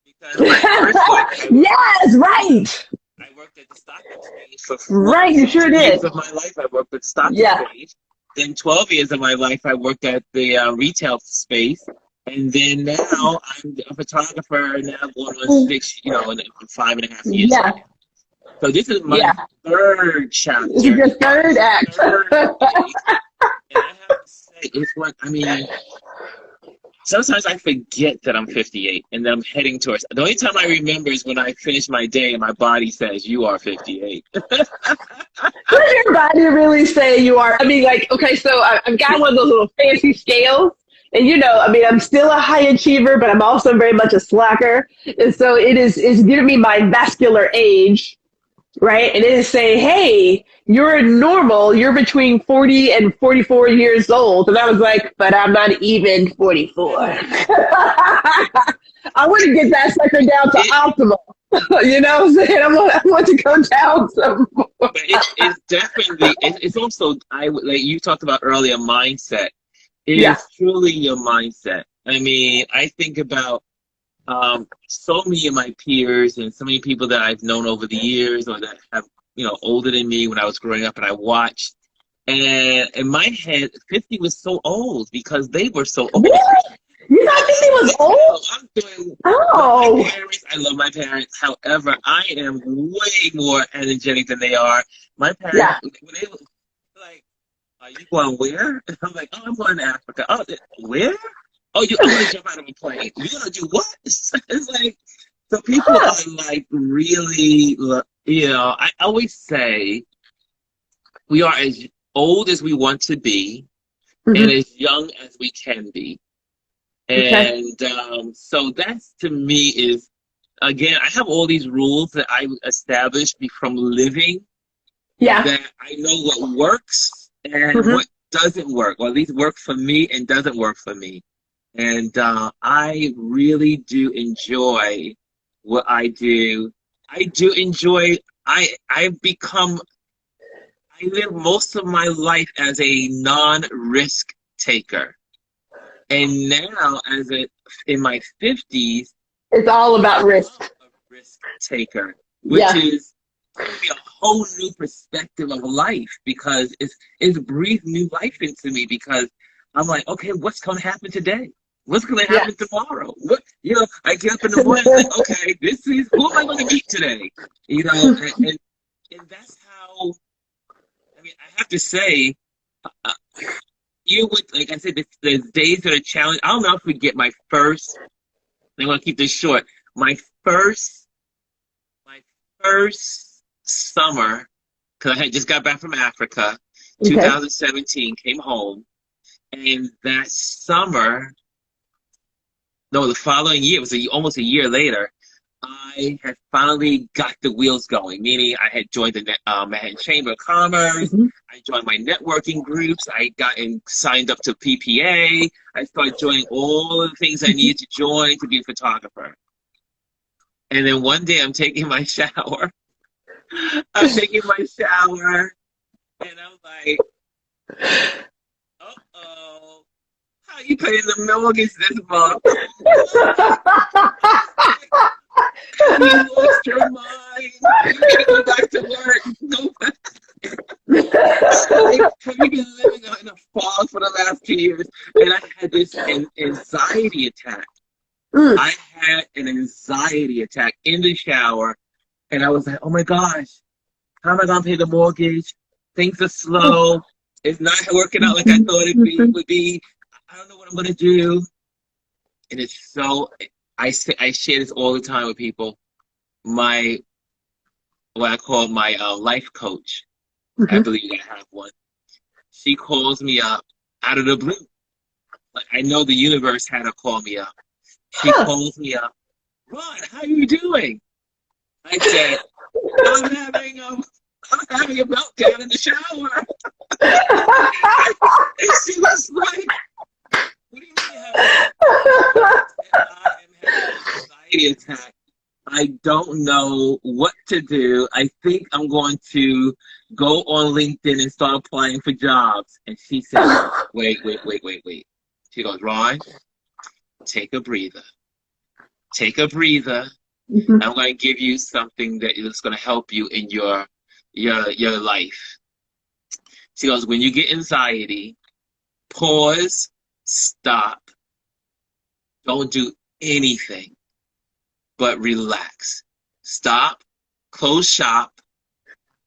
Because my first one, Yes, right. I worked at the stock exchange for Right, you sure did. years of my life. I worked at the stock Yeah. exchange. Then 12 years of my life, I worked at the retail space. And then now I'm a photographer, now going on 6, in 5.5 years. Yeah. So this is my third chapter. This is your third act. Third phase. And I have to say, sometimes I forget that I'm 58 and that I'm heading towards. The only time I remember is when I finish my day and my body says, "You are 58." Does your body really say you are? I mean, okay, so I've got one of those little fancy scales. And I'm still a high achiever, but I'm also very much a slacker. And so it's giving me my vascular age, right? And it is saying, hey, you're normal. You're between 40 and 44 years old. And I was like, but I'm not even 44. I want to get that sucker down to optimal. You know what I'm saying? I want to go down some more. But it's definitely, it's also, like you talked about earlier, mindset. It is truly your mindset. I mean, I think about so many of my peers and so many people that I've known over the years or that have, older than me when I was growing up, and I watched. And in my head, 50 was so old because they were so old. Really? You thought 50 was old? I'm doing. Oh. My parents, I love my parents. However, I am way more energetic than they are. My parents, when they were like, "Are you going where?" I'm like, "Oh, I'm going to Africa." "Oh, where?" "Oh, I'm going to jump out of a plane." "You're going to do what?" It's like, so people are like really, I always say we are as old as we want to be and as young as we can be. And so that's, to me, is, again, I have all these rules that I established from living that I know what works and what doesn't work, or at least works for me and doesn't work for me. And I really do enjoy what I do. I do enjoy, I've become, I live most of my life as a non-risk taker. And now, in my 50s, it's all about risk. I'm a risk taker, which is going to be a whole new perspective of life, because it's breathed new life into me, because I'm like, okay, what's going to happen today? What's going to happen tomorrow? I get up in the morning, like, okay, who am I going to meet today? And that's how, I mean, I have to say, like I said, there's days that are challenging. I'll never forget my first, I'm going to keep this short, my first summer, because I had just got back from Africa, 2017, came home, and that summer, the following year, it was almost a year later, I had finally got the wheels going, meaning I had joined the Manhattan Chamber of Commerce. I joined my networking groups. I signed up to PPA. I started joining all of the things I needed to join to be a photographer. And then one day I'm taking my shower. And I'm like, uh-oh, how you paying the mortgage this month? You lost your mind. You need to go back to work. Go back. Have you been living in a fog for the last 2 years? And I had this anxiety attack. I had an anxiety attack in the shower, and I was like, oh my gosh, how am I going to pay the mortgage? Things are slow. It's not working out like I thought it would be. I don't know what I'm going to do. And it's so, I share this all the time with people. What I call my life coach, I believe I have one. She calls me up out of the blue. Like, I know the universe had her call me up. She calls me up. "Ron, how are you doing?" I said, "I'm having I'm having a meltdown in the shower. And she was like, what do you mean you have and I am having an anxiety attack. I don't know what to do. I think I'm going to go on LinkedIn and start applying for jobs. And she said, wait. She goes, Ron, take a breather. Take a breather. Mhm. I'm going to give you something that is going to help you in your life. She goes, when you get anxiety, pause, stop. Don't do anything but relax. Stop, close shop.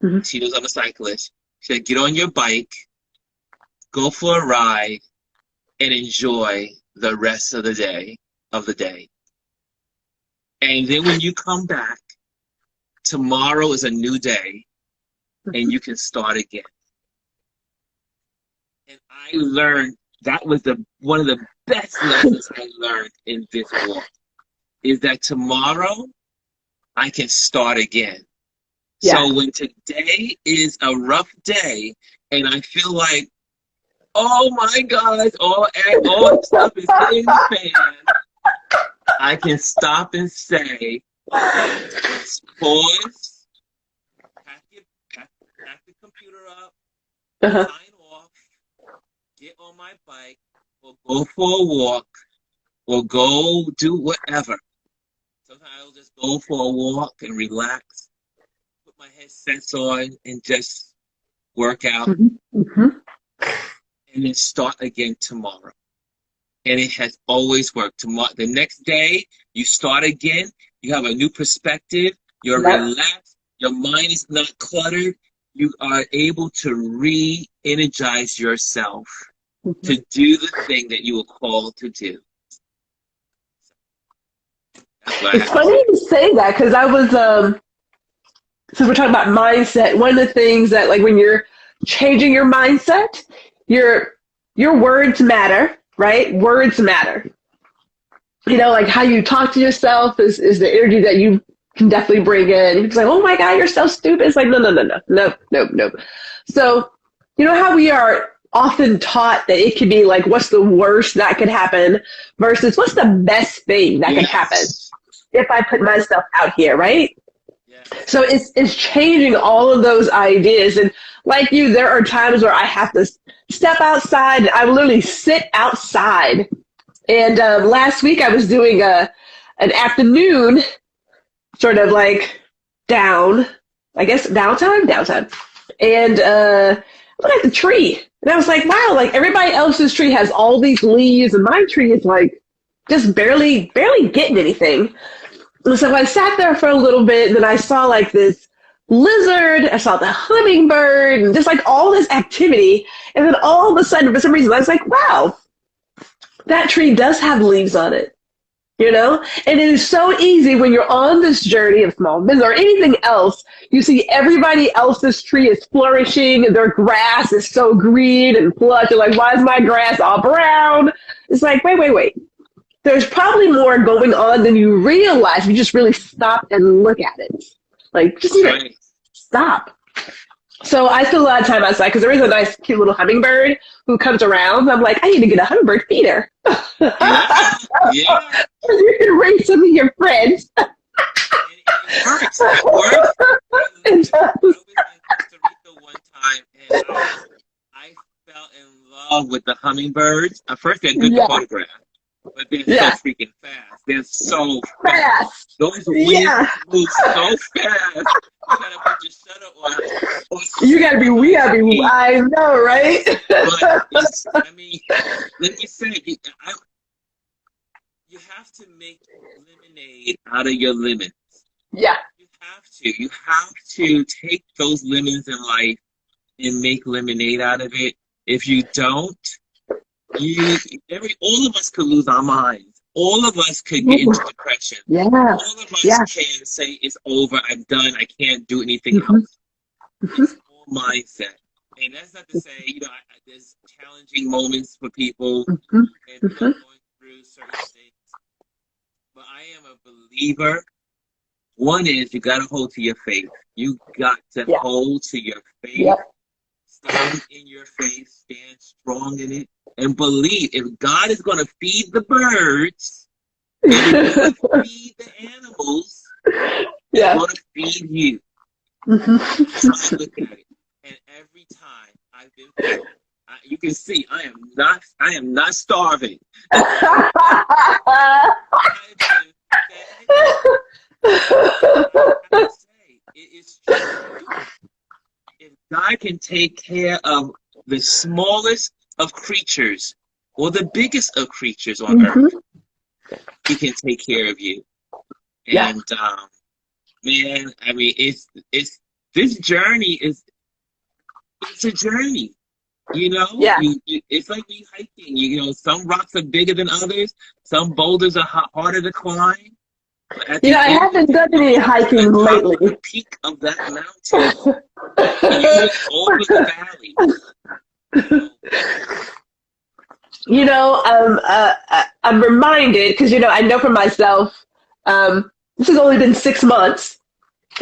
Mhm. She knows I'm a cyclist. She said, get on your bike, go for a ride, and enjoy the rest of the day. And then when you come back, tomorrow is a new day, and you can start again. And I learned that was one of the best lessons I learned in this walk, is that tomorrow I can start again. Yeah. So when today is a rough day and I feel like, oh my gosh, all stuff is hitting the fan, I can stop and say, pause, pack the computer up, Uh-huh. sign off, get on my bike, or go for a walk, or go do whatever. Sometimes I'll just go for a walk and relax, put my headsets on, and just work out, Mm-hmm. and then start again tomorrow. And it has always worked. Tomorrow, the next day, you start again. You have a new perspective. You're Yep. relaxed. Your mind is not cluttered. You are able to re-energize yourself Mhm. to do the thing that you were called to do. That's what I It's have to funny say. you say that because I was so we're talking about mindset. One of the things that, like, when you're changing your mindset, your words matter, right? Words matter. You know, like how you talk to yourself is the energy that you can definitely bring in. It's like, oh my God, you're so stupid. It's like, no. So, you know how we are often taught that it could be like, what's the worst that could happen versus what's the best thing that could happen if I put myself out here, right? Yes. So it's changing all of those ideas. And like you, there are times where I have to step outside. I literally sit outside. And last week I was doing an afternoon sort of like downtime. And look at the tree. And I was like, wow, like everybody else's tree has all these leaves and my tree is like just barely getting anything. And so I sat there for a little bit, and then I saw like this lizard, I saw the hummingbird, and just like all this activity. And then all of a sudden, for some reason, I was like, wow, that tree does have leaves on it, you know? And it is so easy when you're on this journey of small business or anything else, you see everybody else's tree is flourishing, and their grass is so green and plush. You're like, why is my grass all brown? It's like, wait. There's probably more going on than you realize if you just really stop and look at it. Like, just Right. stop. So I spend a lot of time outside because there is a nice, cute little hummingbird who comes around. I'm like, I need to get a hummingbird feeder. Yeah. You can raise some of your friends. It works. It works. I It was does. in Costa Rica one time, and I fell in love with the hummingbirds. At first, they're good to Yeah. photograph, but they're Yeah. so freaking fast. They're so fast. Fast. Those wings Yeah. move so fast. You gotta put your shutter on. We gotta be, I know, right? But it's, I mean, let me say, you have to make lemonade out of your lemons. Yeah. You have to take those lemons in life and make lemonade out of it. If you don't, all of us could lose our minds. All of us could get into depression. Yeah. All of us Yeah. can say it's over, I'm done, I can't do anything Mhm. else. It's all mindset. And that's not to say, there's challenging moments for people Mhm. and people are going through certain things. But I am a believer One is you got to hold to your faith. You got to Yeah. hold to your faith. Yep. Stand in your faith. Stand strong in it. And believe if God is going to feed the birds, and he's going to feed the animals, he's Yeah. going to feed you. Mhm. So I look at it. And every time I've been fed, you can see I am not starving. I've been fed. I say it is true. If God can take care of the smallest of creatures or the biggest of creatures on Mhm. earth, he can take care of you. Yeah. And man, I mean, it's this journey is it's a journey. You know, Yeah. it's like me hiking. You know, some rocks are bigger than others. Some boulders are harder to climb. But at You the know, I end of haven't it, done any you get to hiking the top of lately. the peak of that mountain, and you look over the valley. You know, I'm reminded because I know for myself, this has only been 6 months,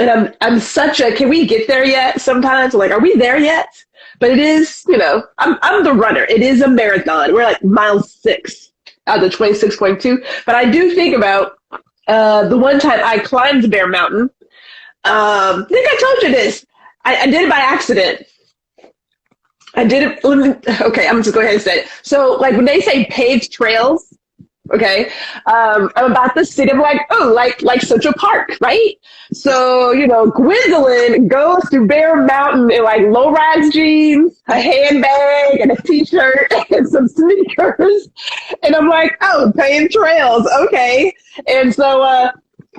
and I'm such a can we get there yet? Sometimes like, are we there yet? But it is, I'm the runner. It is a marathon. We're like mile 6 out of the 26.2. But I do think about the one time I climbed Bear Mountain. I think I told you this. I did it by accident. I did it. Okay, I'm just go ahead and say it. So, like when they say paved trails, okay, I'm about the city of like Central Park, right? So, Gwendolyn goes to Bear Mountain in like low-rise jeans, a handbag, and a t-shirt, and some sneakers. And I'm like, oh, paved trails, okay. And so,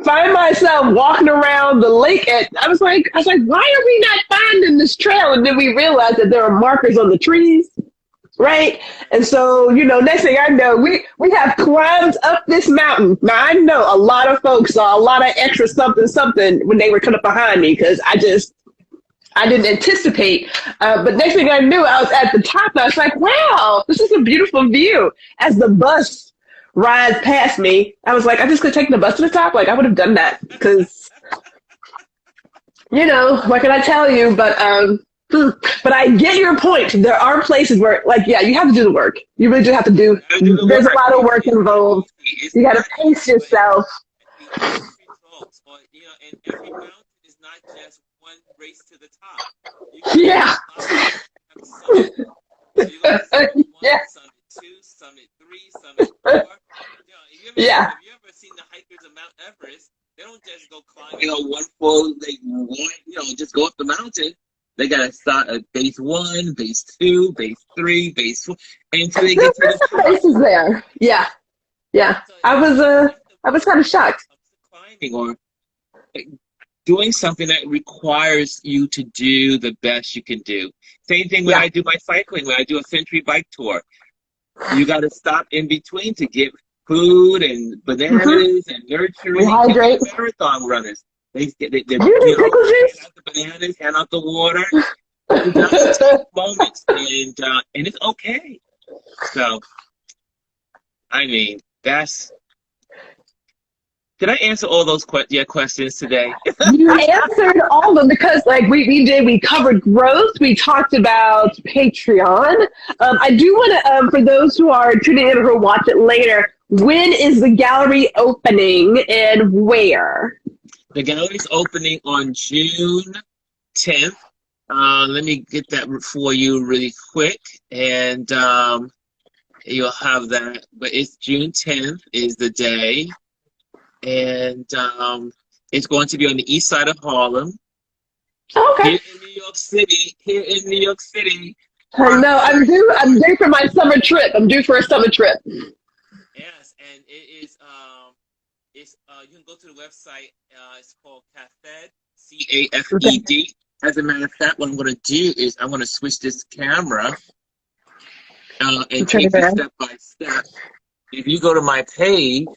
find myself walking around the lake I was like, why are we not finding this trail? And then we realized that there are markers on the trees, right? And so, next thing I know, we have climbed up this mountain. Now I know a lot of folks saw a lot of extra something when they were coming up behind me because I didn't anticipate. But next thing I knew, I was at the top. And I was like, wow, this is a beautiful view. As the bus rides past me, I was like, I just could take the bus to the top. Like I would have done that because, what can I tell you? But I get your point. There are places where, like, yeah, you have to do the work. You really do have to do. There's a lot of work involved. You got to pace yourself. And every mountain is not just one race to the top. Yeah. Yeah. Summit 2, Summit 3, Summit 4. Have you ever seen the hikers of Mount Everest? They don't just go climb, one full, just go up the mountain. They got to start at base 1, base 2, base 3, base 4, until they get to the top. Places there. Yeah. Yeah. I was kind of shocked. Climbing or doing something that requires you to do the best you can do. Same thing when I do my cycling, when I do a Century Bike Tour. You got to stop in between to get food and bananas and nurturing. Hydrate. Marathon runners. They you need pickle juice? hand out the bananas, hand out the water. You got to take moments, and it's okay. So, I mean, did I answer all those questions today? You answered all of them because, like, we covered growth. We talked about Patreon. I do want to, for those who are tuning in or who watch it later, when is the gallery opening and where? The gallery's opening on June 10th. Let me get that for you really quick, and you'll have that. But it's June 10th is the day. And it's going to be on the east side of Harlem. Okay. Here in New York City. I know. I'm due for my summer trip. I'm due for a summer trip. Yes, and it is. You can go to the website. It's called CAFED, CAFED. As a matter of fact, what I'm going to do is I'm going to switch this camera and take it step by step. If you go to my page.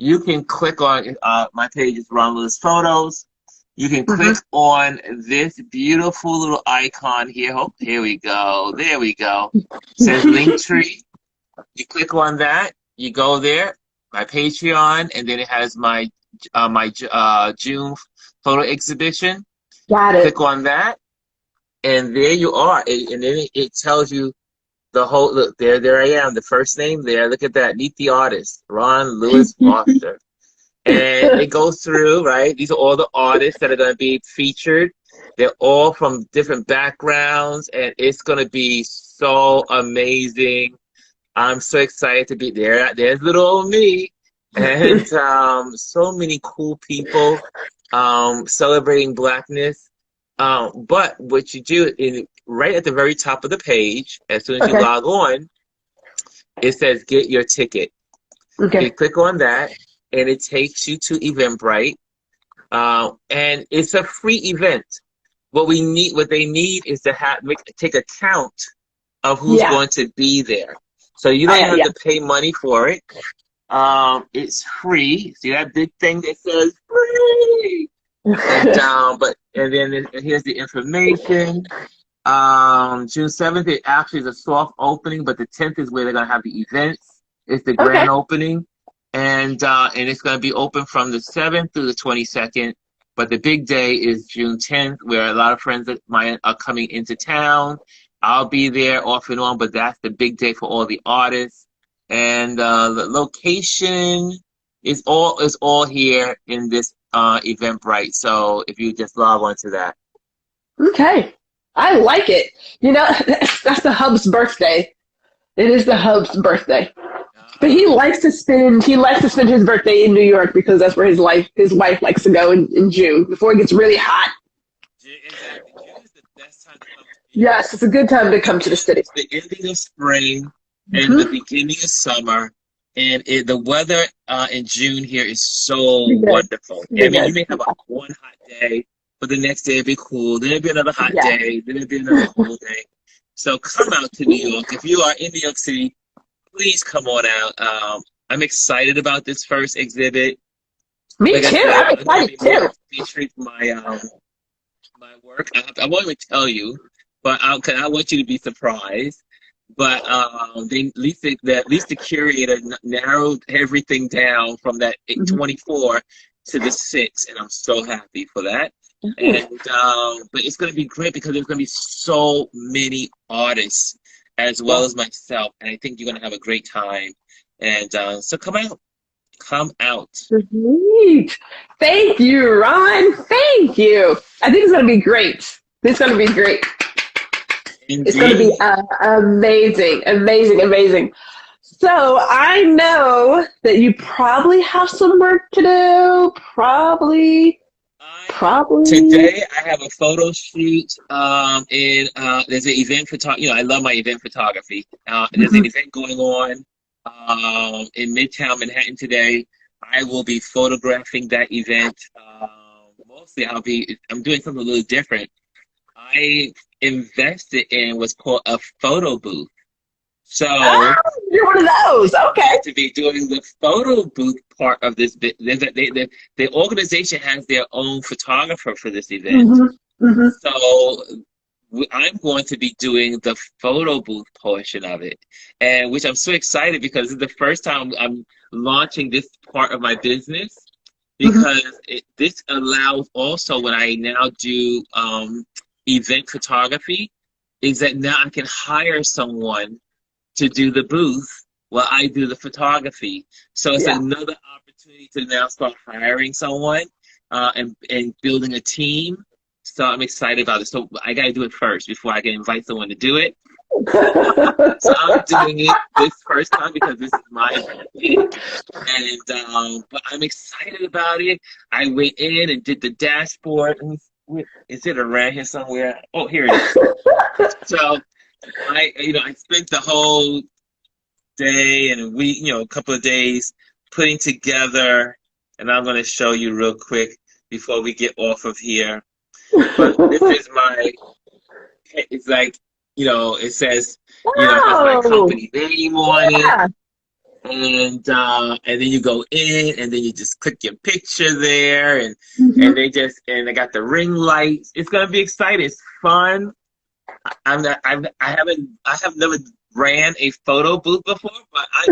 You can click on, my page is Romulus Photos. You can click on this beautiful little icon here. Oh, here we go. There we go. It says Linktree. You click on that. You go there, my Patreon, and then it has my June photo exhibition. Got it. Click on that, and there you are. And then it tells you the whole. Look, there I am. The first name there. Look at that. Meet the artist, Ron Lewis Foster. And it goes through, right? These are all the artists that are going to be featured. They're all from different backgrounds, and it's going to be so amazing. I'm so excited to be there. There's little old me, and so many cool people celebrating Blackness. But what you do is right at the very top of the page, as soon as you log on, it says "Get your ticket." Okay. You click on that, and it takes you to Eventbrite, and it's a free event. What they need is to take a count of who's going to be there. So you don't have to pay money for it. It's free. See that big thing that says free? And then here's the information. June 7th, it actually is a soft opening, but the 10th is where they're gonna have the events. It's the grand opening, and it's gonna be open from the 7th through the 22nd. But the big day is June 10th, where a lot of friends of mine are coming into town. I'll be there off and on, but that's the big day for all the artists. And the location is all here in this Eventbrite. So if you just log on to that. Okay. I like it. You know, that's the hub's birthday. It is the hub's birthday. But he likes to spend his birthday in New York because that's where his wife likes to go in June before it gets really hot. Exactly. June is the best time to come. Yes, it's a good time to come to the city. It's the ending of spring and the beginning of summer, and the weather in June here is so wonderful. I mean, you may have one hot day, but the next day it'll be cool. Then it'll be another hot day. Then it'll be another cool day. So come out to New York. If you are in New York City, please come on out. I'm excited about this first exhibit. Me too. I'm excited too. Featuring my work. I won't even tell you, but I want you to be surprised. But at least the curator narrowed everything down from that 24 to the 6, and I'm so happy for that. And but it's going to be great because there's going to be so many artists as well as myself, and I think you're going to have a great time. And so come out. Sweet. Thank you, Ron. Thank you. I think it's going to be great. It's going to be great. Indeed. It's going to be amazing. So I know that you probably have some work to do. Probably. Today I have a photo shoot. There's an event photography. I love my event photography. There's an event going on in Midtown Manhattan today. I will be photographing that event. Mostly I'm doing something a little different. I invested in what's called a photo booth. So you're one of those. Okay. To be doing the photo booth part of this bit. The organization has their own photographer for this event. So I'm going to be doing the photo booth portion of it, and which I'm so excited because it's the first time I'm launching this part of my business, because this allows also when I now do event photography, is that now I can hire someone to do the booth while I do the photography. So it's another opportunity to now start hiring someone and building a team. So I'm excited about it. So I got to do it first before I can invite someone to do it. So I'm doing it this first time because this is my event. And but I'm excited about it. I went in and did the dashboard. Is it around here somewhere? Oh, here it is. So I spent the whole day and a week, a couple of days putting together, and I'm going to show you real quick before we get off of here. But this is it's like, it says, it has my company name on it. And then you go in, and then you just click your picture there, and they got the ring lights. It's gonna be exciting. It's fun. I have never ran a photo booth before, but I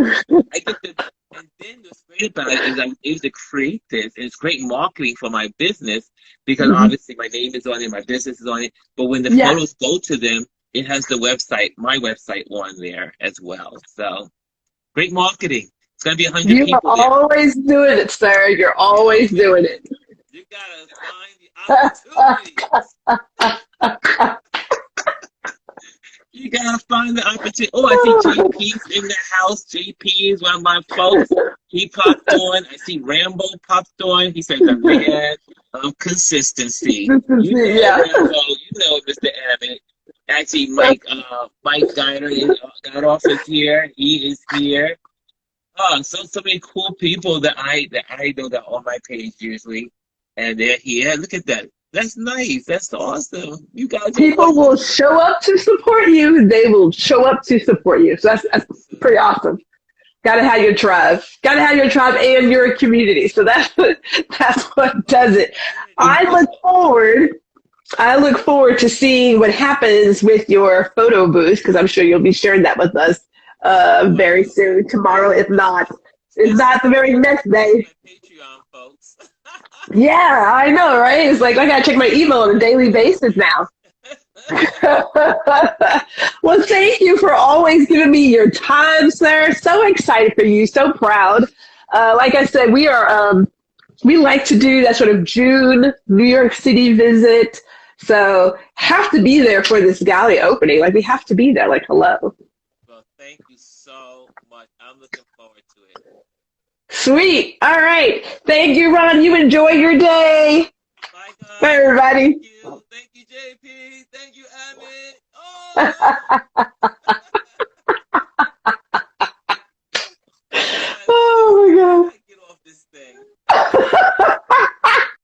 get to And then what's great about it is I'm able to create this, and it's great marketing for my business because Mhm. obviously my name is on it, my business is on it. But when the Yeah. photos go to them, it has the website, my website on there as well. So great marketing. It's gonna be 100 You are people there. always doing it, sir. You're Oh always doing man, it. you gotta find the opportunities. You gotta find the opportunity. Oh, I see JP's in the house. JP is one of my folks. He popped on. I see Rambo popped on. He said the man of consistency. You know it, Yeah. Rambo. You know it, Mr. Abbott. Actually, Mike Geiner got off is here. He is here. Oh, so many cool people that I know that are on my page usually, and they're here. Look at that. That's nice. That's awesome. You guys are People awesome. will show up to support you. They will show up to support you. So that's pretty awesome. Gotta have your tribe. Gotta have your tribe and your community. So that's what does it. I look forward. I look forward to seeing what happens with your photo booth because I'm sure you'll be sharing that with us very soon, tomorrow, if not the very next day. Patreon, folks. Yeah, I know, right? It's like I gotta check my email on a daily basis now. Well, thank you for always giving me your time, sir. So excited for you. So proud. Like I said, we like to do that sort of June New York City visit. So have to be there for this galley opening. Like we have to be there. Like hello. Well, thank you so much. I'm looking forward to it. Sweet. All right. Thank you, Ron. You enjoy your day. Bye, guys. Bye, everybody. Thank you. Thank you, JP. Thank you, Amit. Oh!